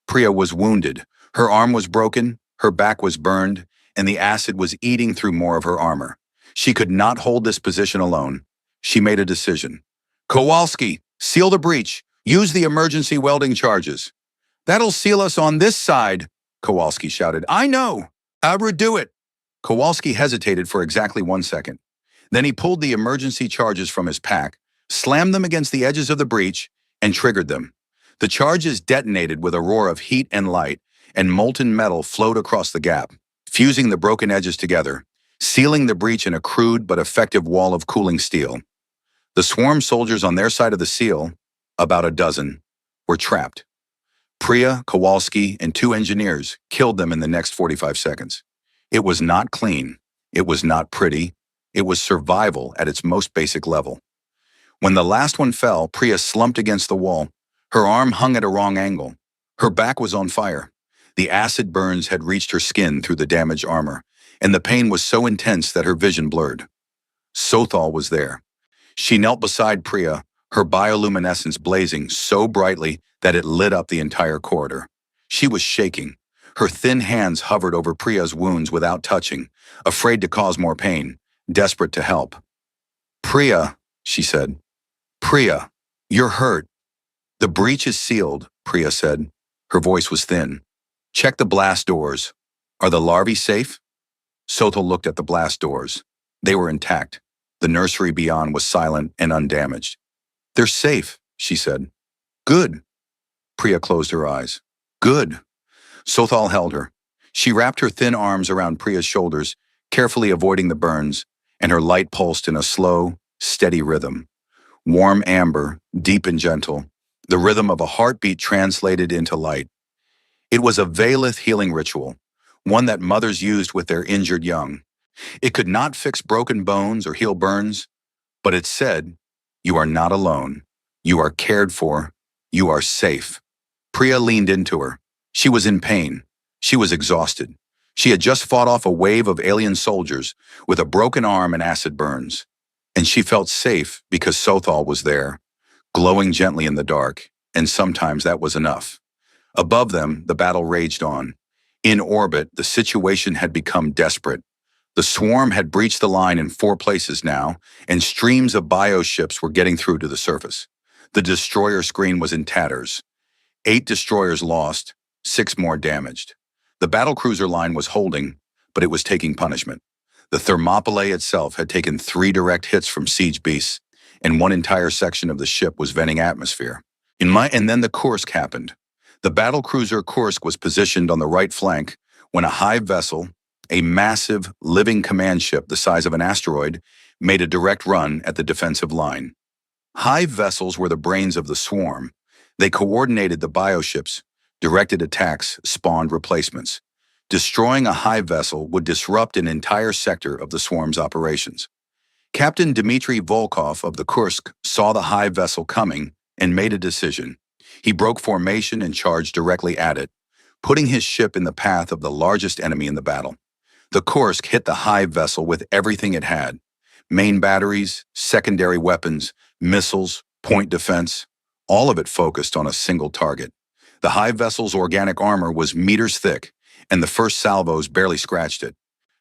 Priya was wounded. Her arm was broken, her back was burned, and the acid was eating through more of her armor. She could not hold this position alone. She made a decision. Kowalski, seal the breach. Use the emergency welding charges. That'll seal us on this side, Kowalski shouted. I know. Abra, do it. Kowalski hesitated for exactly 1 second. Then he pulled the emergency charges from his pack, slammed them against the edges of the breach, and triggered them. The charges detonated with a roar of heat and light, and molten metal flowed across the gap, fusing the broken edges together, sealing the breach in a crude but effective wall of cooling steel. The swarm soldiers on their side of the seal, about a dozen, were trapped. Priya, Kowalski, and 2 engineers killed them in the next 45 seconds. It was not clean. It was not pretty. It was survival at its most basic level. When the last one fell, Priya slumped against the wall. Her arm hung at a wrong angle. Her back was on fire. The acid burns had reached her skin through the damaged armor, and the pain was so intense that her vision blurred. Sothal was there. She knelt beside Priya, her bioluminescence blazing so brightly that it lit up the entire corridor. She was shaking. Her thin hands hovered over Priya's wounds without touching, afraid to cause more pain, desperate to help. Priya, she said. Priya, you're hurt. The breach is sealed, Priya said. Her voice was thin. Check the blast doors. Are the larvae safe? Sothal looked at the blast doors. They were intact. The nursery beyond was silent and undamaged. They're safe, she said. Good. Priya closed her eyes. Good. Sothal held her. She wrapped her thin arms around Priya's shoulders, carefully avoiding the burns, and her light pulsed in a slow, steady rhythm. Warm amber, deep and gentle, the rhythm of a heartbeat translated into light. It was a Valith healing ritual, one that mothers used with their injured young. It could not fix broken bones or heal burns, but it said, you are not alone. You are cared for. You are safe. Priya leaned into her. She was in pain. She was exhausted. She had just fought off a wave of alien soldiers with a broken arm and acid burns. And she felt safe because Sothal was there, glowing gently in the dark, and sometimes that was enough. Above them, the battle raged on. In orbit, the situation had become desperate. The swarm had breached the line in 4 places now, and streams of bioships were getting through to the surface. The destroyer screen was in tatters. 8 destroyers lost, 6 more damaged. The battlecruiser line was holding, but it was taking punishment. The Thermopylae itself had taken 3 direct hits from siege beasts, and 1 entire section of the ship was venting atmosphere. And then the Kursk happened. The battlecruiser Kursk was positioned on the right flank when a hive vessel, a massive, living command ship the size of an asteroid, made a direct run at the defensive line. Hive vessels were the brains of the swarm. They coordinated the bioships, directed attacks, spawned replacements. Destroying a hive vessel would disrupt an entire sector of the swarm's operations. Captain Dmitry Volkov of the Kursk saw the hive vessel coming and made a decision. He broke formation and charged directly at it, putting his ship in the path of the largest enemy in the battle. The Kursk hit the hive vessel with everything it had: main batteries, secondary weapons, missiles, point defense, all of it focused on a single target. The hive vessel's organic armor was meters thick, and the first salvos barely scratched it.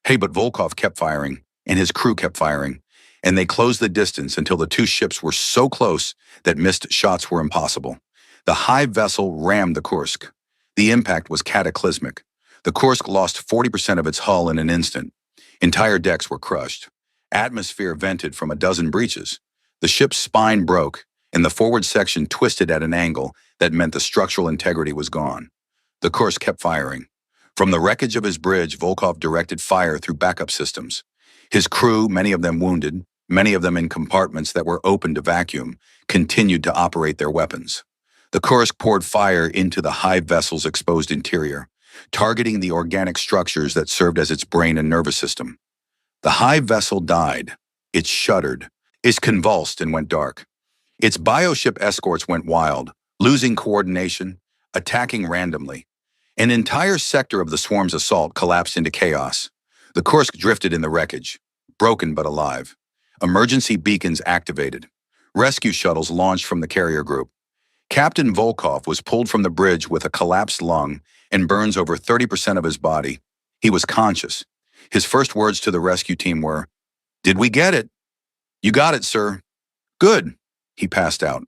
Hey, but Volkov kept firing, and his crew kept firing, and they closed the distance until the two ships were so close that missed shots were impossible. The Hive vessel rammed the Kursk. The impact was cataclysmic. The Kursk lost 40% of its hull in an instant. Entire decks were crushed. Atmosphere vented from a dozen breaches. The ship's spine broke, and the forward section twisted at an angle that meant the structural integrity was gone. The Kursk kept firing. From the wreckage of his bridge, Volkov directed fire through backup systems. His crew, many of them wounded, many of them in compartments that were open to vacuum, continued to operate their weapons. The Kursk poured fire into the Hive vessel's exposed interior, targeting the organic structures that served as its brain and nervous system. The Hive vessel died. It shuddered. It convulsed and went dark. Its bioship escorts went wild, losing coordination, attacking randomly. An entire sector of the swarm's assault collapsed into chaos. The Kursk drifted in the wreckage, broken but alive. Emergency beacons activated. Rescue shuttles launched from the carrier group. Captain Volkov was pulled from the bridge with a collapsed lung and burns over 30% of his body. He was conscious. His first words to the rescue team were, "Did we get it?" "You got it, sir." "Good." He passed out.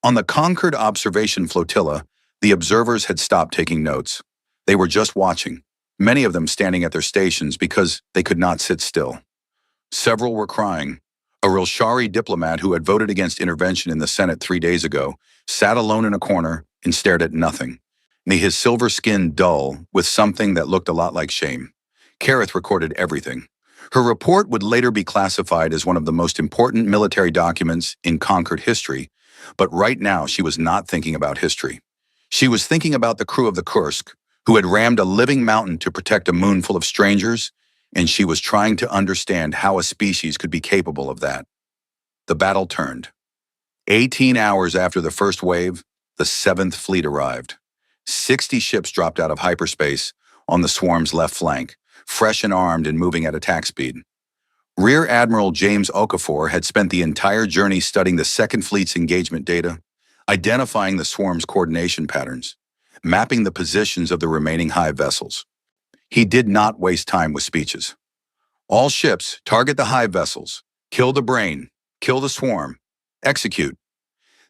On the Concord observation flotilla, the observers had stopped taking notes. They were just watching, many of them standing at their stations because they could not sit still. Several were crying. A Rilshari diplomat who had voted against intervention in the Senate 3 days ago sat alone in a corner and stared at nothing, his silver skin dull with something that looked a lot like shame. Kareth recorded everything. Her report would later be classified as one of the most important military documents in Concord history, but right now she was not thinking about history. She was thinking about the crew of the Kursk, who had rammed a living mountain to protect a moon full of strangers, and she was trying to understand how a species could be capable of that. The battle turned. 18 hours after the first wave, the 7th Fleet arrived. 60 ships dropped out of hyperspace on the swarm's left flank, fresh and armed and moving at attack speed. Rear Admiral James Okafor had spent the entire journey studying the 2nd Fleet's engagement data, identifying the swarm's coordination patterns, mapping the positions of the remaining Hive vessels. He did not waste time with speeches. All ships, target the Hive vessels, kill the brain, kill the swarm, execute.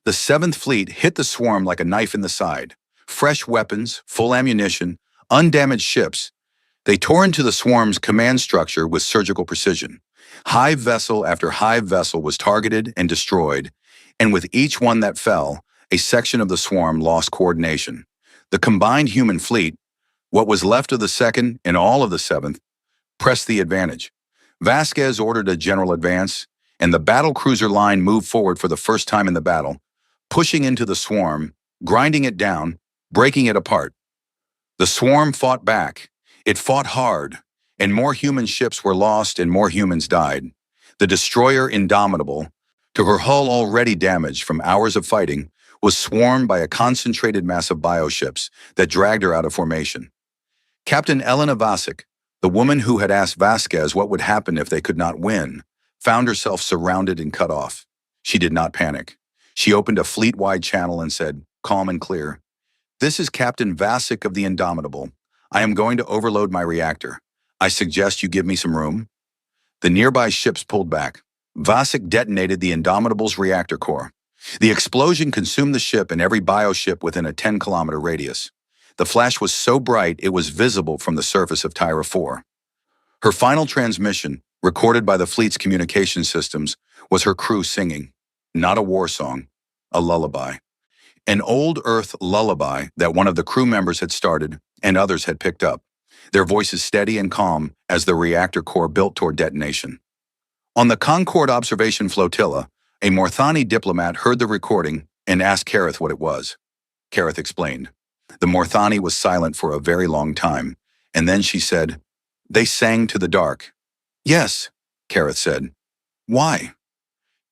The 7th Fleet hit the swarm like a knife in the side. Fresh weapons, full ammunition, undamaged ships. They tore into the swarm's command structure with surgical precision. Hive vessel after Hive vessel was targeted and destroyed, and with each one that fell, a section of the swarm lost coordination. The combined human fleet, what was left of the 2nd and all of the 7th, pressed the advantage. Vasquez ordered a general advance, and the battle cruiser line moved forward for the first time in the battle, pushing into the swarm, grinding it down, breaking it apart. The swarm fought back. It fought hard, and more human ships were lost and more humans died. The destroyer Indomitable, to her hull already damaged from hours of fighting, was swarmed by a concentrated mass of bioships that dragged her out of formation. Captain Elena Vasek, the woman who had asked Vasquez what would happen if they could not win, found herself surrounded and cut off. She did not panic. She opened a fleet-wide channel and said, calm and clear, "This is Captain Vasek of the Indomitable. I am going to overload my reactor. I suggest you give me some room." The nearby ships pulled back. Vasek detonated the Indomitable's reactor core. The explosion consumed the ship and every bioship within a 10-kilometer radius. The flash was so bright it was visible from the surface of Tyra 4. Her final transmission, recorded by the fleet's communication systems, was her crew singing, not a war song, a lullaby. An old Earth lullaby that one of the crew members had started and others had picked up, their voices steady and calm as the reactor core built toward detonation. On the Concord observation flotilla, a Morthani diplomat heard the recording and asked Kareth what it was. Kareth explained. The Morthani was silent for a very long time, and then she said, "They sang to the dark." "Yes," Kareth said. "Why?"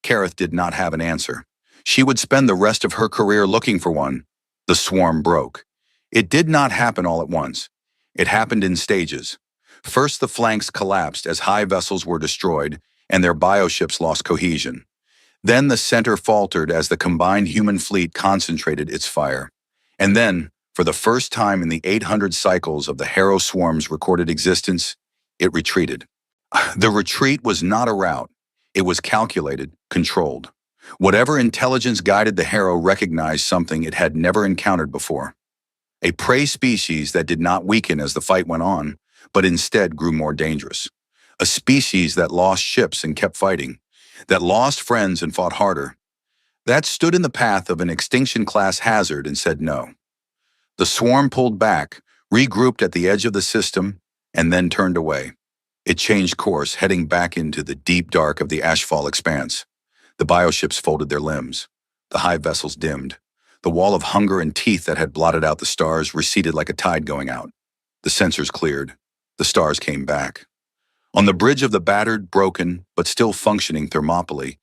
Kareth did not have an answer. She would spend the rest of her career looking for one. The swarm broke. It did not happen all at once. It happened in stages. First, the flanks collapsed as Hive vessels were destroyed and their bioships lost cohesion. Then the center faltered as the combined human fleet concentrated its fire. And then, for the first time in the 800 cycles of the Harrow Swarm's recorded existence, it retreated. The retreat was not a rout. It was calculated, controlled. Whatever intelligence guided the harrow recognized something it had never encountered before. A prey species that did not weaken as the fight went on, but instead grew more dangerous. A species that lost ships and kept fighting, that lost friends and fought harder, that stood in the path of an extinction-class hazard and said no. The swarm pulled back, regrouped at the edge of the system, and then turned away. It changed course, heading back into the deep dark of the ashfall expanse. The bioships folded their limbs. The hive vessels dimmed. The wall of hunger and teeth that had blotted out the stars receded like a tide going out. The sensors cleared. The stars came back. On the bridge of the battered, broken, but still functioning Thermopylae,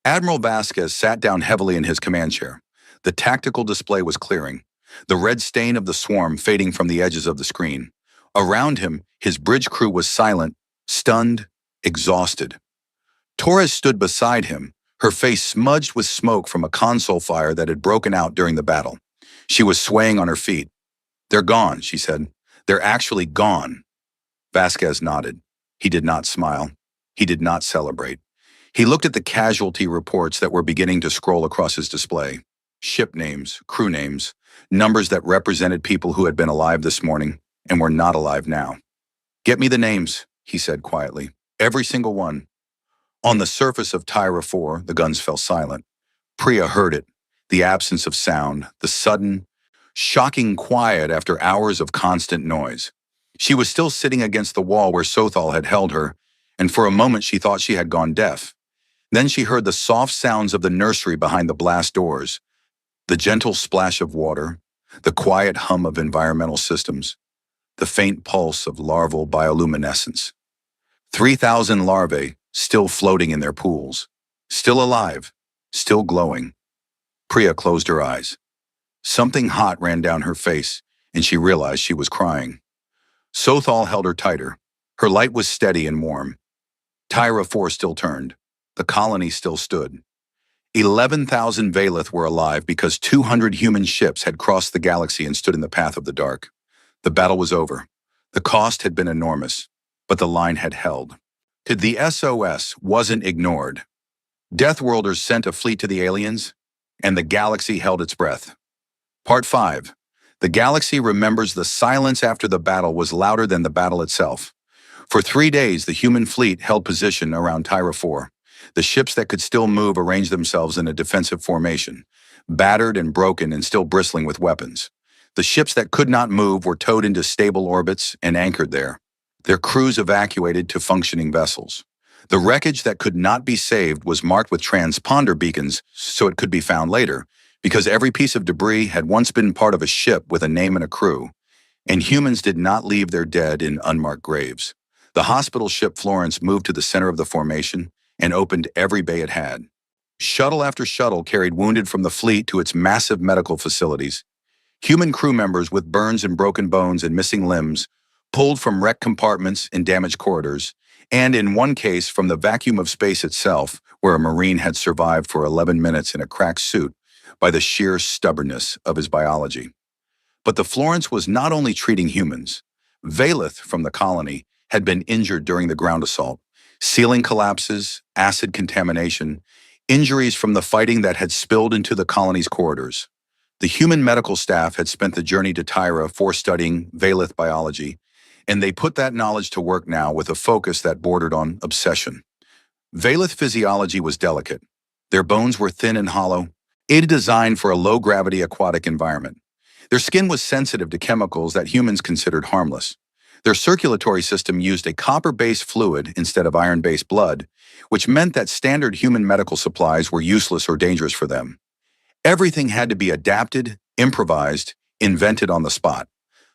Admiral Vasquez sat down heavily in his command chair. The tactical display was clearing, the red stain of the swarm fading from the edges of the screen. Around him, his bridge crew was silent, stunned, exhausted. Torres stood beside him, her face smudged with smoke from a console fire that had broken out during the battle. She was swaying on her feet. "They're gone," she said. "They're actually gone." Vasquez nodded. He did not smile. He did not celebrate. He looked at the casualty reports that were beginning to scroll across his display. Ship names, crew names, numbers that represented people who had been alive this morning and were not alive now. "Get me the names," he said quietly. "Every single one." On the surface of Tyra 4, the guns fell silent. Priya heard it, the absence of sound, the sudden, shocking quiet after hours of constant noise. She was still sitting against the wall where Sothal had held her, and for a moment she thought she had gone deaf. Then she heard the soft sounds of the nursery behind the blast doors, the gentle splash of water, the quiet hum of environmental systems, the faint pulse of larval bioluminescence. 3,000 larvae still floating in their pools, still alive, still glowing. Priya closed her eyes. Something hot ran down her face, and she realized she was crying. Sothal held her tighter. Her light was steady and warm. Tyra 4 still turned. The colony still stood. 11,000 Valeth were alive because 200 human ships had crossed the galaxy and stood in the path of the dark. The battle was over. The cost had been enormous, but the line had held. The SOS wasn't ignored. Deathworlders sent a fleet to the aliens, and the galaxy held its breath. Part 5. The galaxy remembers the silence after the battle was louder than the battle itself. For 3 days, the human fleet held position around Tyra 4. The ships that could still move arranged themselves in a defensive formation, battered and broken and still bristling with weapons. The ships that could not move were towed into stable orbits and anchored there, their crews evacuated to functioning vessels. The wreckage that could not be saved was marked with transponder beacons so it could be found later, because every piece of debris had once been part of a ship with a name and a crew, and humans did not leave their dead in unmarked graves. The hospital ship Florence moved to the center of the formation and opened every bay it had. Shuttle after shuttle carried wounded from the fleet to its massive medical facilities. Human crew members with burns and broken bones and missing limbs pulled from wrecked compartments in damaged corridors, and in one case from the vacuum of space itself, where a Marine had survived for 11 minutes in a cracked suit by the sheer stubbornness of his biology. But the Florence was not only treating humans. Valeth from the colony had been injured during the ground assault. Ceiling collapses, acid contamination, injuries from the fighting that had spilled into the colony's corridors. The human medical staff had spent the journey to Tyra for studying Valeth biology, and they put that knowledge to work now with a focus that bordered on obsession. Valeth physiology was delicate. Their bones were thin and hollow, designed for a low-gravity aquatic environment. Their skin was sensitive to chemicals that humans considered harmless. Their circulatory system used a copper-based fluid instead of iron-based blood, which meant that standard human medical supplies were useless or dangerous for them. Everything had to be adapted, improvised, invented on the spot.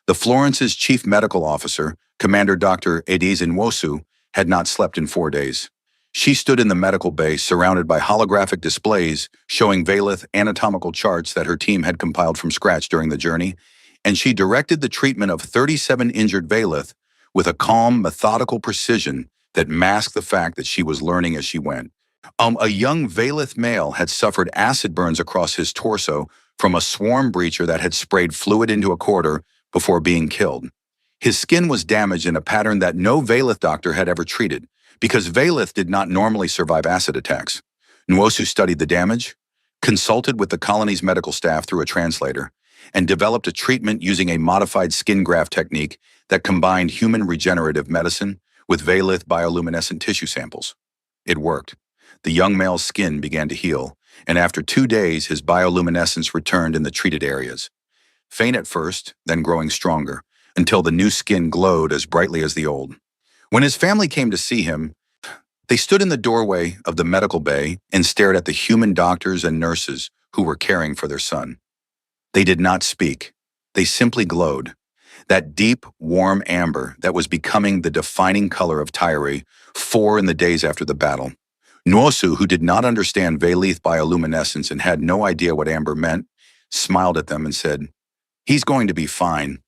The Florence's chief medical officer, Commander Dr. Ediz Nwosu, had not slept in 4 days. She stood in the medical bay surrounded by holographic displays showing Valeth anatomical charts that her team had compiled from scratch during the journey, and she directed the treatment of 37 injured Valeth with a calm, methodical precision that masked the fact that she was learning as she went. A young Valeth male had suffered acid burns across his torso from a swarm breacher that had sprayed fluid into a corridor before being killed. His skin was damaged in a pattern that no Valeth doctor had ever treated, because Valith did not normally survive acid attacks. Nwosu studied the damage, consulted with the colony's medical staff through a translator, and developed a treatment using a modified skin graft technique that combined human regenerative medicine with Valith bioluminescent tissue samples. It worked. The young male's skin began to heal, and after 2 days his bioluminescence returned in the treated areas. Faint at first, then growing stronger, until the new skin glowed as brightly as the old. When his family came to see him, they stood in the doorway of the medical bay and stared at the human doctors and nurses who were caring for their son. They did not speak. They simply glowed. That deep, warm amber that was becoming the defining color of Tyre 4 in the days after the battle. Nwosu, who did not understand Valith bioluminescence and had no idea what amber meant, smiled at them and said, "He's going to be fine."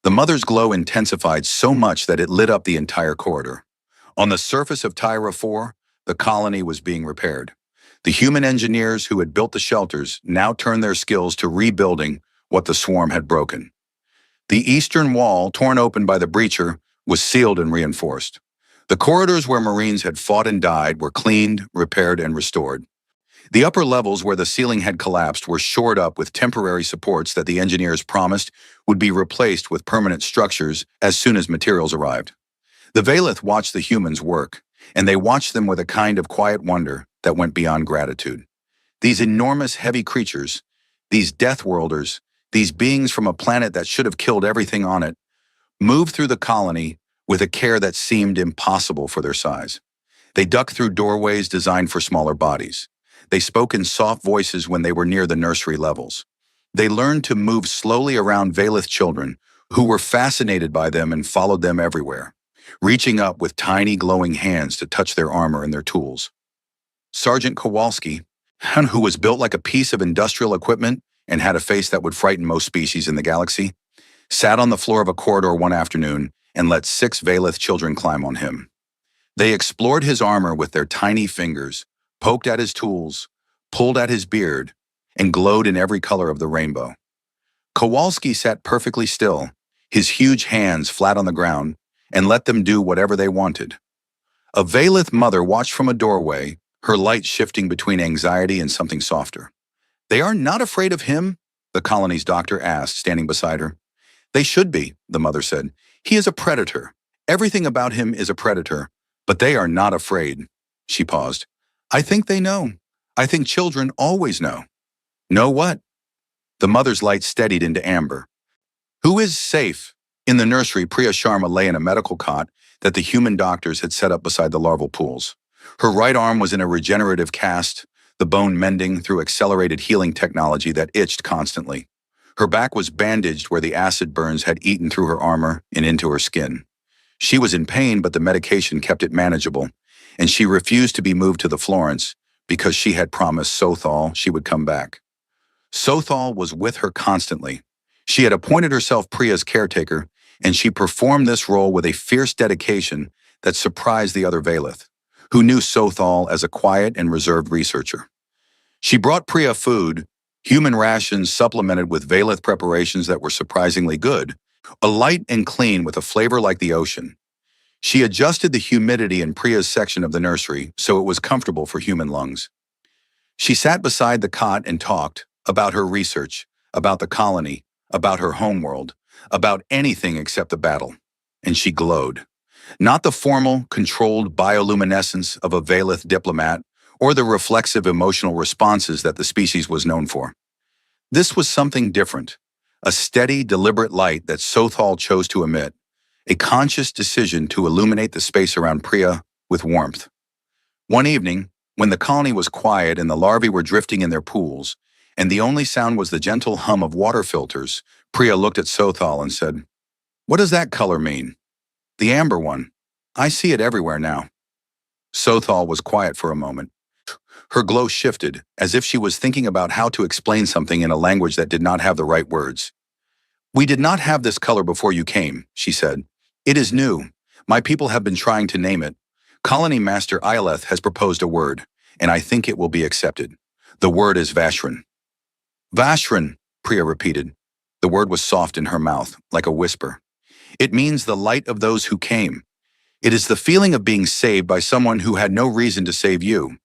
The mother's glow intensified so much that it lit up the entire corridor. On the surface of Tyra 4, the colony was being repaired. The human engineers who had built the shelters now turned their skills to rebuilding what the swarm had broken. The eastern wall, torn open by the breacher, was sealed and reinforced. The corridors where Marines had fought and died were cleaned, repaired, and restored. The upper levels where the ceiling had collapsed were shored up with temporary supports that the engineers promised would be replaced with permanent structures as soon as materials arrived. The Valith watched the humans work, and they watched them with a kind of quiet wonder that went beyond gratitude. These enormous, heavy creatures, these Deathworlders, these beings from a planet that should have killed everything on it, moved through the colony with a care that seemed impossible for their size. They ducked through doorways designed for smaller bodies. They spoke in soft voices when they were near the nursery levels. They learned to move slowly around Valith children, who were fascinated by them and followed them everywhere, reaching up with tiny glowing hands to touch their armor and their tools. Sergeant Kowalski, who was built like a piece of industrial equipment and had a face that would frighten most species in the galaxy, sat on the floor of a corridor one afternoon and let 6 Valith children climb on him. They explored his armor with their tiny fingers, poked at his tools, pulled at his beard, and glowed in every color of the rainbow. Kowalski sat perfectly still, his huge hands flat on the ground, and let them do whatever they wanted. A Valith mother watched from a doorway, her light shifting between anxiety and something softer. "They are not afraid of him?" the colony's doctor asked, standing beside her. "They should be," the mother said. "He is a predator. Everything about him is a predator, but they are not afraid." She paused. "I think they know. I think children always know." "Know what?" The mother's light steadied into amber. "Who is safe?" In the nursery, Priya Sharma lay in a medical cot that the human doctors had set up beside the larval pools. Her right arm was in a regenerative cast, the bone mending through accelerated healing technology that itched constantly. Her back was bandaged where the acid burns had eaten through her armor and into her skin. She was in pain, but the medication kept it manageable, and she refused to be moved to the Florence because she had promised Sothal she would come back. Sothal was with her constantly. She had appointed herself Priya's caretaker, and she performed this role with a fierce dedication that surprised the other Valith, who knew Sothal as a quiet and reserved researcher. She brought Priya food, human rations supplemented with Valith preparations that were surprisingly good, a light and clean with a flavor like the ocean. She adjusted the humidity in Priya's section of the nursery so it was comfortable for human lungs. She sat beside the cot and talked about her research, about the colony, about her homeworld, about anything except the battle. And she glowed. Not the formal, controlled bioluminescence of a Valith diplomat or the reflexive emotional responses that the species was known for. This was something different, a steady, deliberate light that Sothal chose to emit, a conscious decision to illuminate the space around Priya with warmth. One evening, when the colony was quiet and the larvae were drifting in their pools, and the only sound was the gentle hum of water filters, Priya looked at Sothal and said, "What does that color mean?" "The amber one. I see it everywhere now." Sothal was quiet for a moment. Her glow shifted, as if she was thinking about how to explain something in a language that did not have the right words. "We did not have this color before you came," she said. "It is new. My people have been trying to name it. Colony Master Ioleth has proposed a word, and I think it will be accepted. The word is Vashran." "Vashran," Priya repeated. The word was soft in her mouth, like a whisper. "It means the light of those who came." It is the feeling of being saved by someone who had no reason to save you.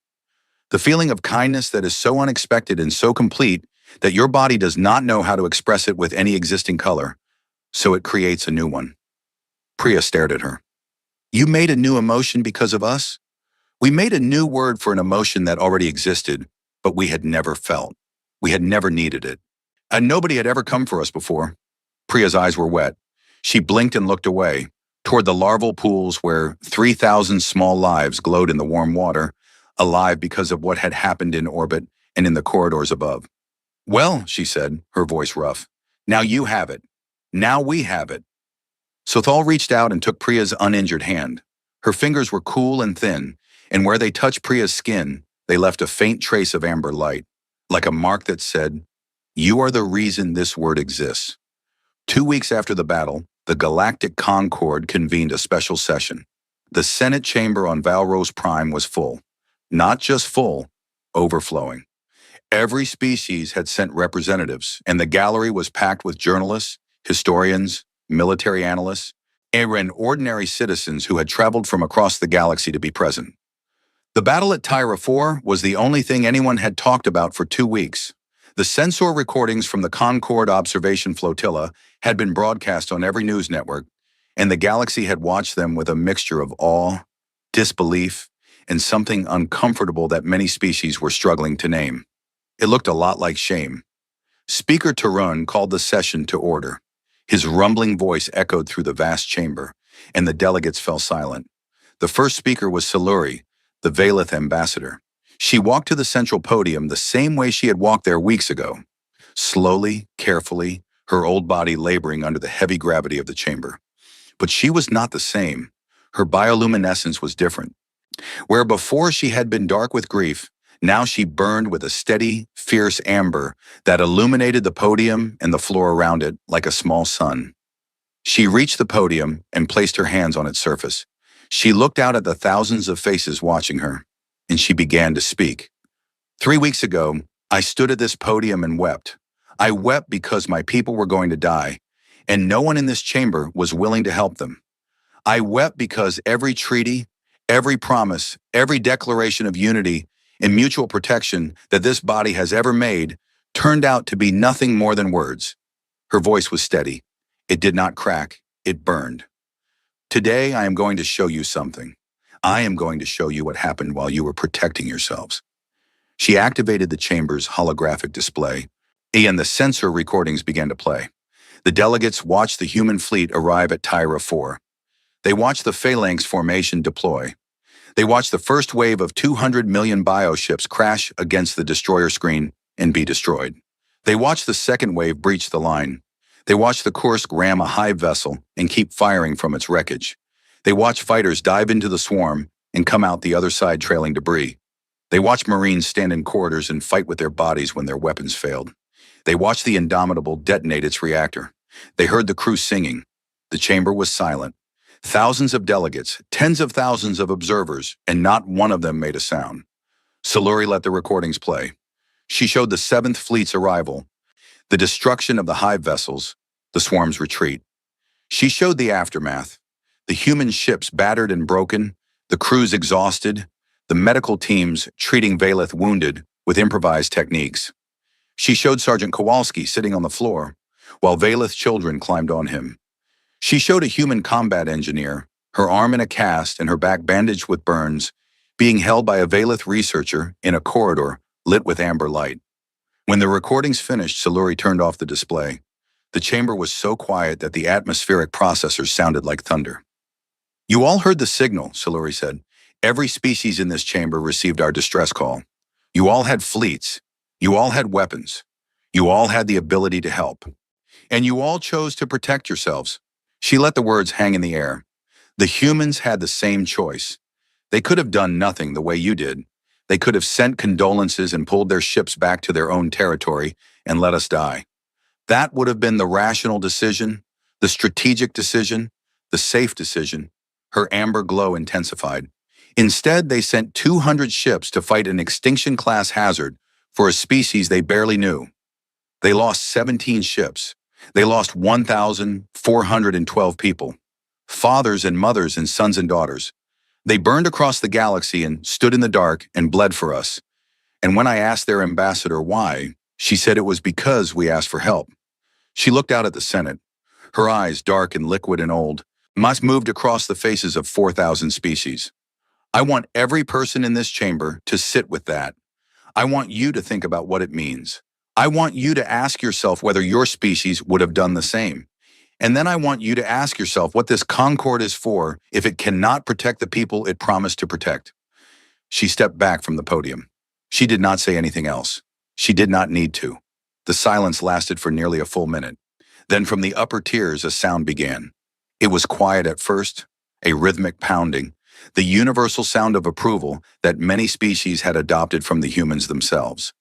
The feeling of kindness that is so unexpected and so complete that your body does not know how to express it with any existing color, so it creates a new one. Priya stared at her. You made a new emotion because of us? We made a new word for an emotion that already existed, but we had never felt. We had never needed it. And nobody had ever come for us before. Priya's eyes were wet. She blinked and looked away, toward the larval pools where 3,000 small lives glowed in the warm water, alive because of what had happened in orbit and in the corridors above. Well, she said, her voice rough, now you have it. Now we have it. Sothal reached out and took Priya's uninjured hand. Her fingers were cool and thin, and where they touched Priya's skin, they left a faint trace of amber light, like a mark that said, "You are the reason this word exists." 2 weeks after the battle, the Galactic Concord convened a special session. The Senate chamber on Valrose Prime was full. Not just full, overflowing. Every species had sent representatives, and the gallery was packed with journalists, historians, military analysts, and ordinary citizens who had traveled from across the galaxy to be present. The battle at Tyra 4 was the only thing anyone had talked about for 2 weeks. The sensor recordings from the Concorde observation flotilla had been broadcast on every news network, and the galaxy had watched them with a mixture of awe, disbelief, and something uncomfortable that many species were struggling to name. It looked a lot like shame. Speaker Tarun called the session to order. His rumbling voice echoed through the vast chamber, and the delegates fell silent. The first speaker was Saluri, the Valeth ambassador. She walked to the central podium the same way she had walked there weeks ago. Slowly, carefully, her old body laboring under the heavy gravity of the chamber. But she was not the same. Her bioluminescence was different. Where before she had been dark with grief, now she burned with a steady, fierce amber that illuminated the podium and the floor around it like a small sun. She reached the podium and placed her hands on its surface. She looked out at the thousands of faces watching her, and she began to speak. 3 weeks ago, I stood at this podium and wept. I wept because my people were going to die, and no one in this chamber was willing to help them. I wept because every treaty, every promise, every declaration of unity and mutual protection that this body has ever made turned out to be nothing more than words. Her voice was steady. It did not crack. It burned. Today, I am going to show you something. I am going to show you what happened while you were protecting yourselves. She activated the chamber's holographic display, and the sensor recordings began to play. The delegates watched the human fleet arrive at Tyra 4. They watched the Phalanx formation deploy. They watched the first wave of 200 million bioships crash against the destroyer screen and be destroyed. They watched the second wave breach the line. They watched the Kursk ram a hive vessel and keep firing from its wreckage. They watched fighters dive into the swarm and come out the other side trailing debris. They watched Marines stand in corridors and fight with their bodies when their weapons failed. They watched the Indomitable detonate its reactor. They heard the crew singing. The chamber was silent. Thousands of delegates, tens of thousands of observers, and not one of them made a sound. Saluri let the recordings play. She showed the 7th Fleet's arrival, the destruction of the hive vessels, the swarm's retreat. She showed the aftermath, the human ships battered and broken, the crews exhausted, the medical teams treating Valeth wounded with improvised techniques. She showed Sergeant Kowalski sitting on the floor, while Valeth children climbed on him. She showed a human combat engineer, her arm in a cast and her back bandaged with burns, being held by a Valeth researcher in a corridor lit with amber light. When the recordings finished, Saluri turned off the display. The chamber was so quiet that the atmospheric processors sounded like thunder. You all heard the signal, Saluri said. Every species in this chamber received our distress call. You all had fleets. You all had weapons. You all had the ability to help. And you all chose to protect yourselves. She let the words hang in the air. The humans had the same choice. They could have done nothing the way you did. They could have sent condolences and pulled their ships back to their own territory and let us die. That would have been the rational decision, the strategic decision, the safe decision. Her amber glow intensified. Instead, they sent 200 ships to fight an extinction-class hazard for a species they barely knew. They lost 17 ships. They lost 1,412 people. fathers and mothers and sons and daughters. They burned across the galaxy and stood in the dark and bled for us. And when I asked their ambassador why, she said it was because we asked for help. She looked out at the Senate. Her eyes, dark and liquid and old, must moved across the faces of 4,000 species. I want every person in this chamber to sit with that. I want you to think about what it means. I want you to ask yourself whether your species would have done the same. And then I want you to ask yourself what this Concord is for if it cannot protect the people it promised to protect. She stepped back from the podium. She did not say anything else. She did not need to. The silence lasted for nearly a full minute. Then from the upper tiers a sound began. It was quiet at first, a rhythmic pounding, the universal sound of approval that many species had adopted from the humans themselves.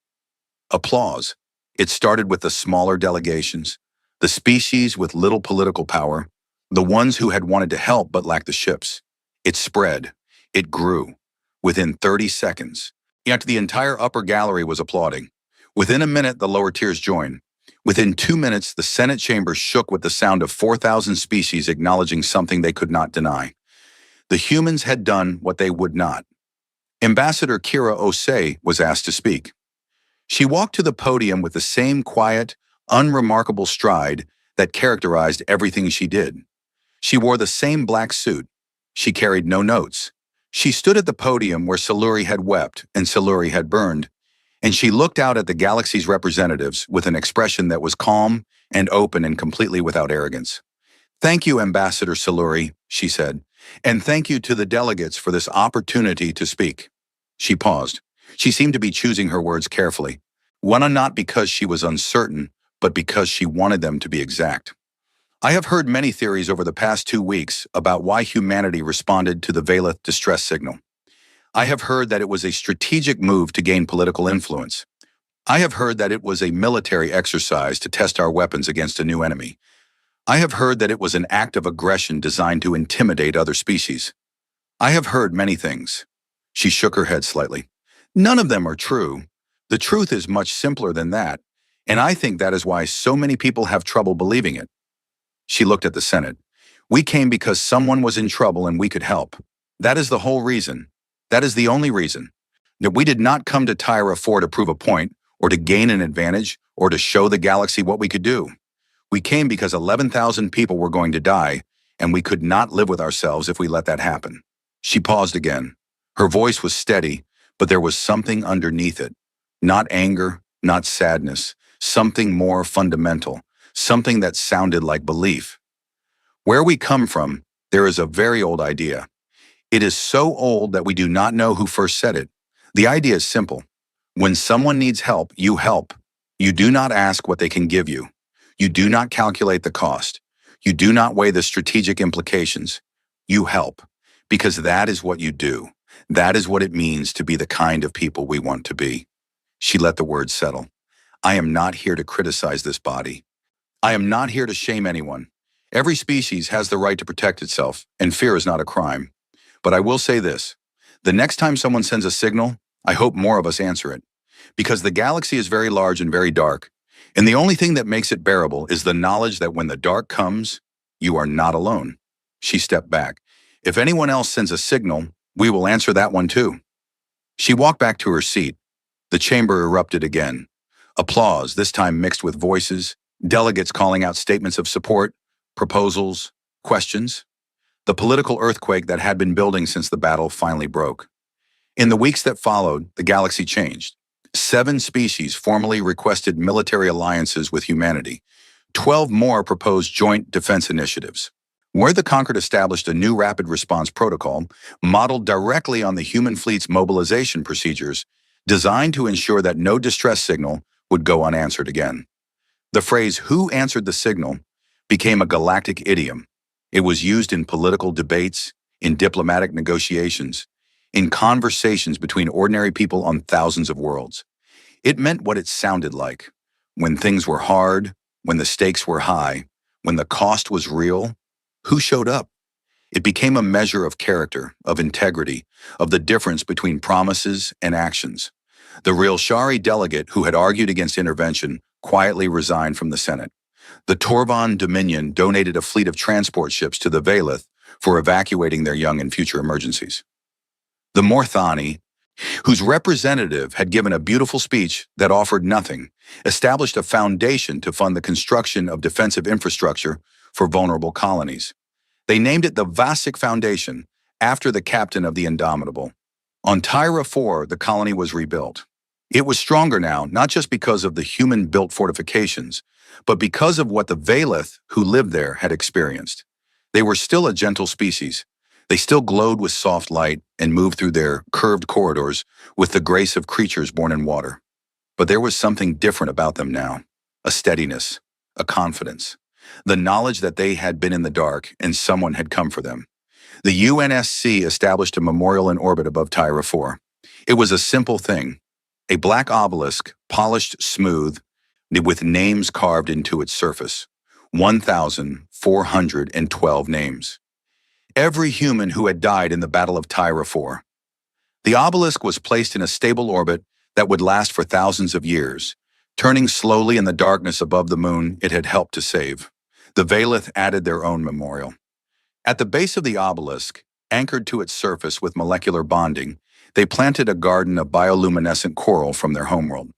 Applause. It started with the smaller delegations, the species with little political power, the ones who had wanted to help but lacked the ships. It spread. It grew. Within 30 seconds. Yet the entire upper gallery was applauding. Within a minute, the lower tiers joined. Within 2 minutes, the Senate chamber shook with the sound of 4,000 species acknowledging something they could not deny. The humans had done what they would not. Ambassador Kira Osei was asked to speak. She walked to the podium with the same quiet, unremarkable stride that characterized everything she did. She wore the same black suit. She carried no notes. She stood at the podium where Siluri had wept and Siluri had burned, and she looked out at the galaxy's representatives with an expression that was calm and open and completely without arrogance. "Thank you, Ambassador Siluri," she said, "and thank you to the delegates for this opportunity to speak." She paused. She seemed to be choosing her words carefully, one not because she was uncertain, but because she wanted them to be exact. I have heard many theories over the past 2 weeks about why humanity responded to the Valeth distress signal. I have heard that it was a strategic move to gain political influence. I have heard that it was a military exercise to test our weapons against a new enemy. I have heard that it was an act of aggression designed to intimidate other species. I have heard many things. She shook her head slightly. None of them are true. The truth is much simpler than that, and I think that is why so many people have trouble believing it. She looked at the Senate. We came because someone was in trouble and we could help. That is the whole reason. That is the only reason. That we did not come to Tyra 4 to prove a point, or to gain an advantage, or to show the galaxy what we could do. We came because 11,000 people were going to die, and we could not live with ourselves if we let that happen. She paused again. Her voice was steady, but there was something underneath it. Not anger, not sadness, something more fundamental, something that sounded like belief. Where we come from, there is a very old idea. It is so old that we do not know who first said it. The idea is simple. When someone needs help, you help. You do not ask what they can give you. You do not calculate the cost. You do not weigh the strategic implications. You help, because that is what you do. That is what it means to be the kind of people we want to be. She let the words settle. I am not here to criticize this body. I am not here to shame anyone. Every species has the right to protect itself, and fear is not a crime. But I will say this. The next time someone sends a signal, I hope more of us answer it. Because the galaxy is very large and very dark, and the only thing that makes it bearable is the knowledge that when the dark comes, you are not alone. She stepped back. If anyone else sends a signal, we will answer that one too. She walked back to her seat. The chamber erupted again. Applause, this time mixed with voices, delegates calling out statements of support, proposals, questions. The political earthquake that had been building since the battle finally broke. In the weeks that followed, the galaxy changed. 7 species formally requested military alliances with humanity. 12 more proposed joint defense initiatives. Where the Concord established a new rapid response protocol modeled directly on the human fleet's mobilization procedures, designed to ensure that no distress signal would go unanswered again. The phrase, "Who answered the signal?" became a galactic idiom. It was used in political debates, in diplomatic negotiations, in conversations between ordinary people on thousands of worlds. It meant what it sounded like. When things were hard, when the stakes were high, when the cost was real, who showed up? It became a measure of character, of integrity, of the difference between promises and actions. The real Shari delegate who had argued against intervention quietly resigned from the Senate. The Torvan Dominion donated a fleet of transport ships to the Valeth, for evacuating their young in future emergencies. The Morthani, whose representative had given a beautiful speech that offered nothing, established a foundation to fund the construction of defensive infrastructure for vulnerable colonies. They named it the Vasek Foundation, after the captain of the Indomitable. On Tyra 4, the colony was rebuilt. It was stronger now, not just because of the human-built fortifications, but because of what the Valeth who lived there had experienced. They were still a gentle species. They still glowed with soft light and moved through their curved corridors with the grace of creatures born in water. But there was something different about them now, a steadiness, a confidence, the knowledge that they had been in the dark and someone had come for them. The UNSC established a memorial in orbit above Tyra 4. It was a simple thing, a black obelisk, polished smooth, with names carved into its surface. 1,412 names. Every human who had died in the Battle of Tyra 4. The obelisk was placed in a stable orbit that would last for thousands of years, turning slowly in the darkness above the moon it had helped to save. The Valeth added their own memorial. At the base of the obelisk, anchored to its surface with molecular bonding, they planted a garden of bioluminescent coral from their homeworld.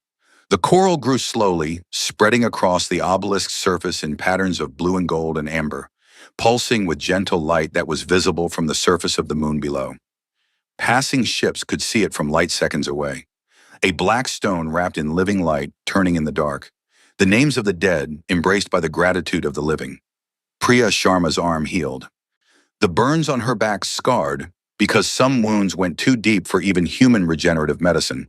The coral grew slowly, spreading across the obelisk's surface in patterns of blue and gold and amber, pulsing with gentle light that was visible from the surface of the moon below. Passing ships could see it from light seconds away. A black stone wrapped in living light, turning in the dark. The names of the dead, embraced by the gratitude of the living. Priya Sharma's arm healed. The burns on her back scarred because some wounds went too deep for even human regenerative medicine,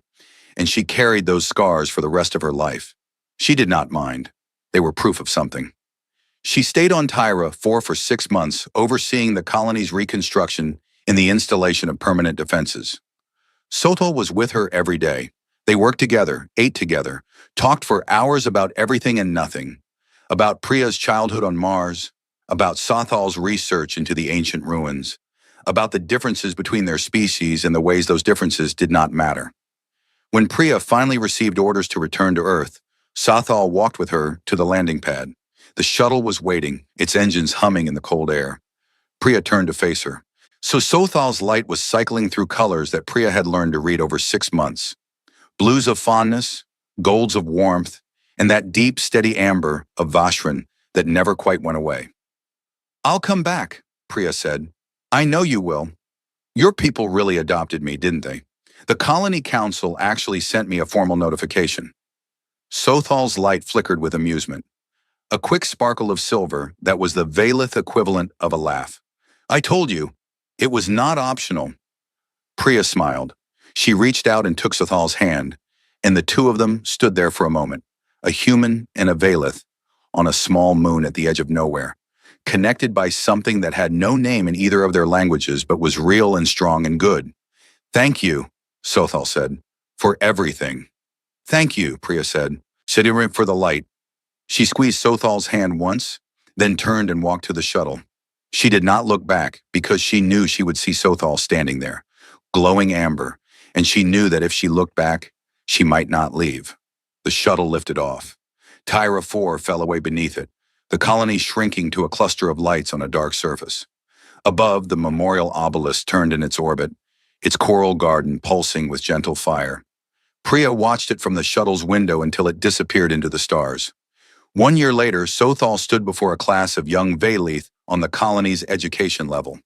and she carried those scars for the rest of her life. She did not mind. They were proof of something. She stayed on Tyra 4 for 6 months, overseeing the colony's reconstruction and the installation of permanent defenses. Sotal was with her every day. They worked together, ate together, talked for hours about everything and nothing, about Priya's childhood on Mars, about Sothal's research into the ancient ruins, about the differences between their species and the ways those differences did not matter. When Priya finally received orders to return to Earth, Sothal walked with her to the landing pad. The shuttle was waiting, its engines humming in the cold air. Priya turned to face her. So Sothal's light was cycling through colors that Priya had learned to read over 6 months. Blues of fondness, golds of warmth, and that deep, steady amber of Vashran that never quite went away. "I'll come back," Priya said. "I know you will. Your people really adopted me, didn't they? The Colony Council actually sent me a formal notification." Sothal's light flickered with amusement. A quick sparkle of silver that was the Valeth equivalent of a laugh. "I told you, it was not optional." Priya smiled. She reached out and took Sothal's hand, and the two of them stood there for a moment, a human and a Valeth, on a small moon at the edge of nowhere, connected by something that had no name in either of their languages but was real and strong and good. "Thank you," Sothal said, "for everything." "Thank you," Priya said, sitting for the light. She squeezed Sothal's hand once, then turned and walked to the shuttle. She did not look back because she knew she would see Sothal standing there, glowing amber, and she knew that if she looked back, she might not leave. The shuttle lifted off. Tyra 4 fell away beneath it, the colony shrinking to a cluster of lights on a dark surface. Above, the memorial obelisk turned in its orbit, its coral garden pulsing with gentle fire. Priya watched it from the shuttle's window until it disappeared into the stars. 1 year later, Sothal stood before a class of young Valeth on the colony's education level.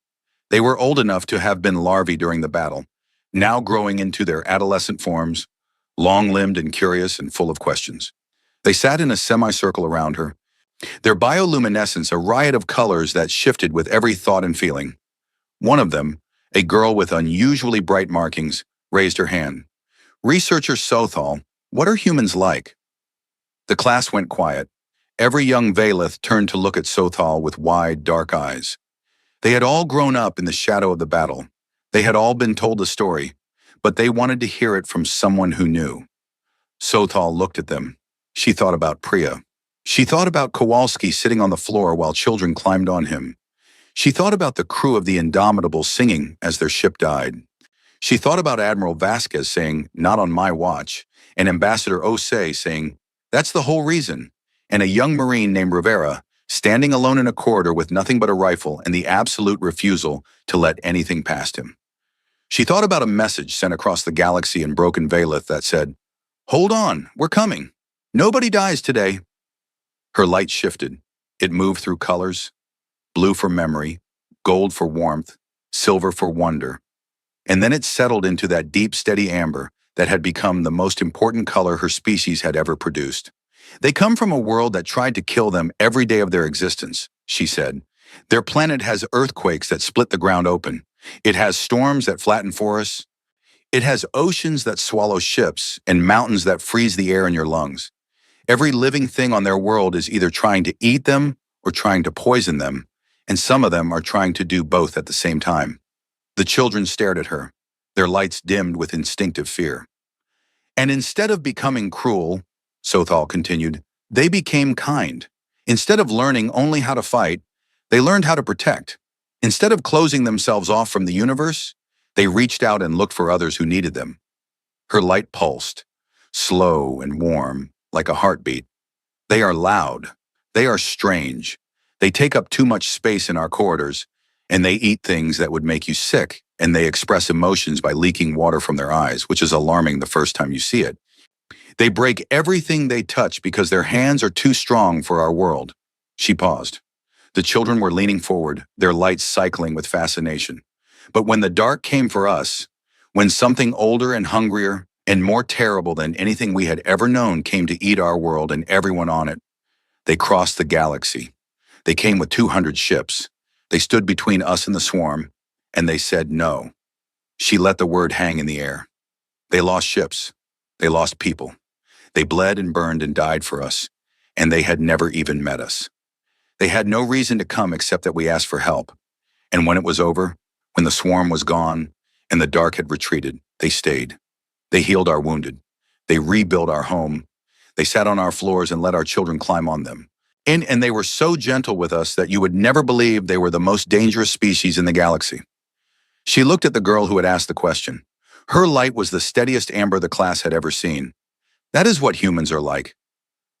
They were old enough to have been larvae during the battle, now growing into their adolescent forms, long-limbed and curious and full of questions. They sat in a semicircle around her, their bioluminescence a riot of colors that shifted with every thought and feeling. One of them, a girl with unusually bright markings, raised her hand. "Researcher Sothal, what are humans like?" The class went quiet. Every young Valeth turned to look at Sothal with wide, dark eyes. They had all grown up in the shadow of the battle. They had all been told the story, but they wanted to hear it from someone who knew. Sothal looked at them. She thought about Priya. She thought about Kowalski sitting on the floor while children climbed on him. She thought about the crew of the Indomitable singing as their ship died. She thought about Admiral Vasquez saying, "Not on my watch," and Ambassador Osei saying, "That's the whole reason," and a young Marine named Rivera standing alone in a corridor with nothing but a rifle and the absolute refusal to let anything past him. She thought about a message sent across the galaxy in broken Valith that said, "Hold on, we're coming. Nobody dies today." Her light shifted. It moved through colors: blue for memory, gold for warmth, silver for wonder. And then it settled into that deep, steady amber that had become the most important color her species had ever produced. "They come from a world that tried to kill them every day of their existence," she said. "Their planet has earthquakes that split the ground open. It has storms that flatten forests. It has oceans that swallow ships and mountains that freeze the air in your lungs. Every living thing on their world is either trying to eat them or trying to poison them, and some of them are trying to do both at the same time." The children stared at her, their lights dimmed with instinctive fear. "And instead of becoming cruel," Sothal continued, "they became kind. Instead of learning only how to fight, they learned how to protect. Instead of closing themselves off from the universe, they reached out and looked for others who needed them." Her light pulsed, slow and warm, like a heartbeat. "They are loud. They are strange. They take up too much space in our corridors, and they eat things that would make you sick, and they express emotions by leaking water from their eyes, which is alarming the first time you see it. They break everything they touch because their hands are too strong for our world." She paused. The children were leaning forward, their lights cycling with fascination. "But when the dark came for us, when something older and hungrier and more terrible than anything we had ever known came to eat our world and everyone on it, they crossed the galaxy. They came with 200 ships. They stood between us and the swarm, and they said no." She let the word hang in the air. "They lost ships. They lost people. They bled and burned and died for us, and they had never even met us. They had no reason to come except that we asked for help. And when it was over, when the swarm was gone, and the dark had retreated, they stayed. They healed our wounded. They rebuilt our home. They sat on our floors and let our children climb on them. And they were so gentle with us that you would never believe they were the most dangerous species in the galaxy." She looked at the girl who had asked the question. Her light was the steadiest amber the class had ever seen. "That is what humans are like."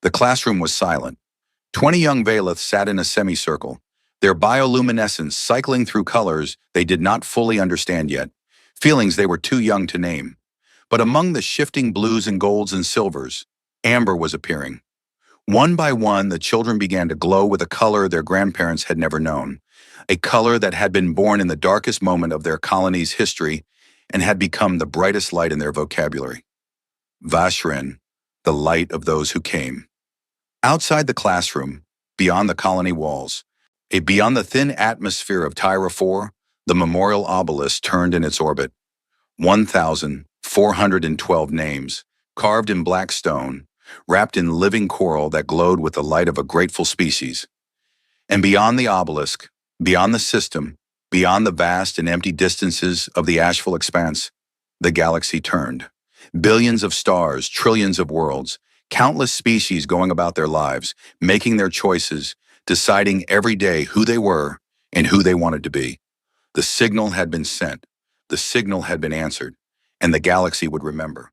The classroom was silent. 20 young Valiths sat in a semicircle, their bioluminescence cycling through colors they did not fully understand yet, feelings they were too young to name. But among the shifting blues and golds and silvers, amber was appearing. One by one, the children began to glow with a color their grandparents had never known, a color that had been born in the darkest moment of their colony's history and had become the brightest light in their vocabulary. Vashrin, the light of those who came. Outside the classroom, beyond the colony walls, beyond the thin atmosphere of Tyra 4, the memorial obelisk turned in its orbit. 1,412 names, carved in black stone, wrapped in living coral that glowed with the light of a grateful species. And beyond the obelisk, beyond the system, beyond the vast and empty distances of the ashful expanse, the galaxy turned. Billions of stars, trillions of worlds, countless species going about their lives, making their choices, deciding every day who they were and who they wanted to be. The signal had been sent, the signal had been answered, and the galaxy would remember.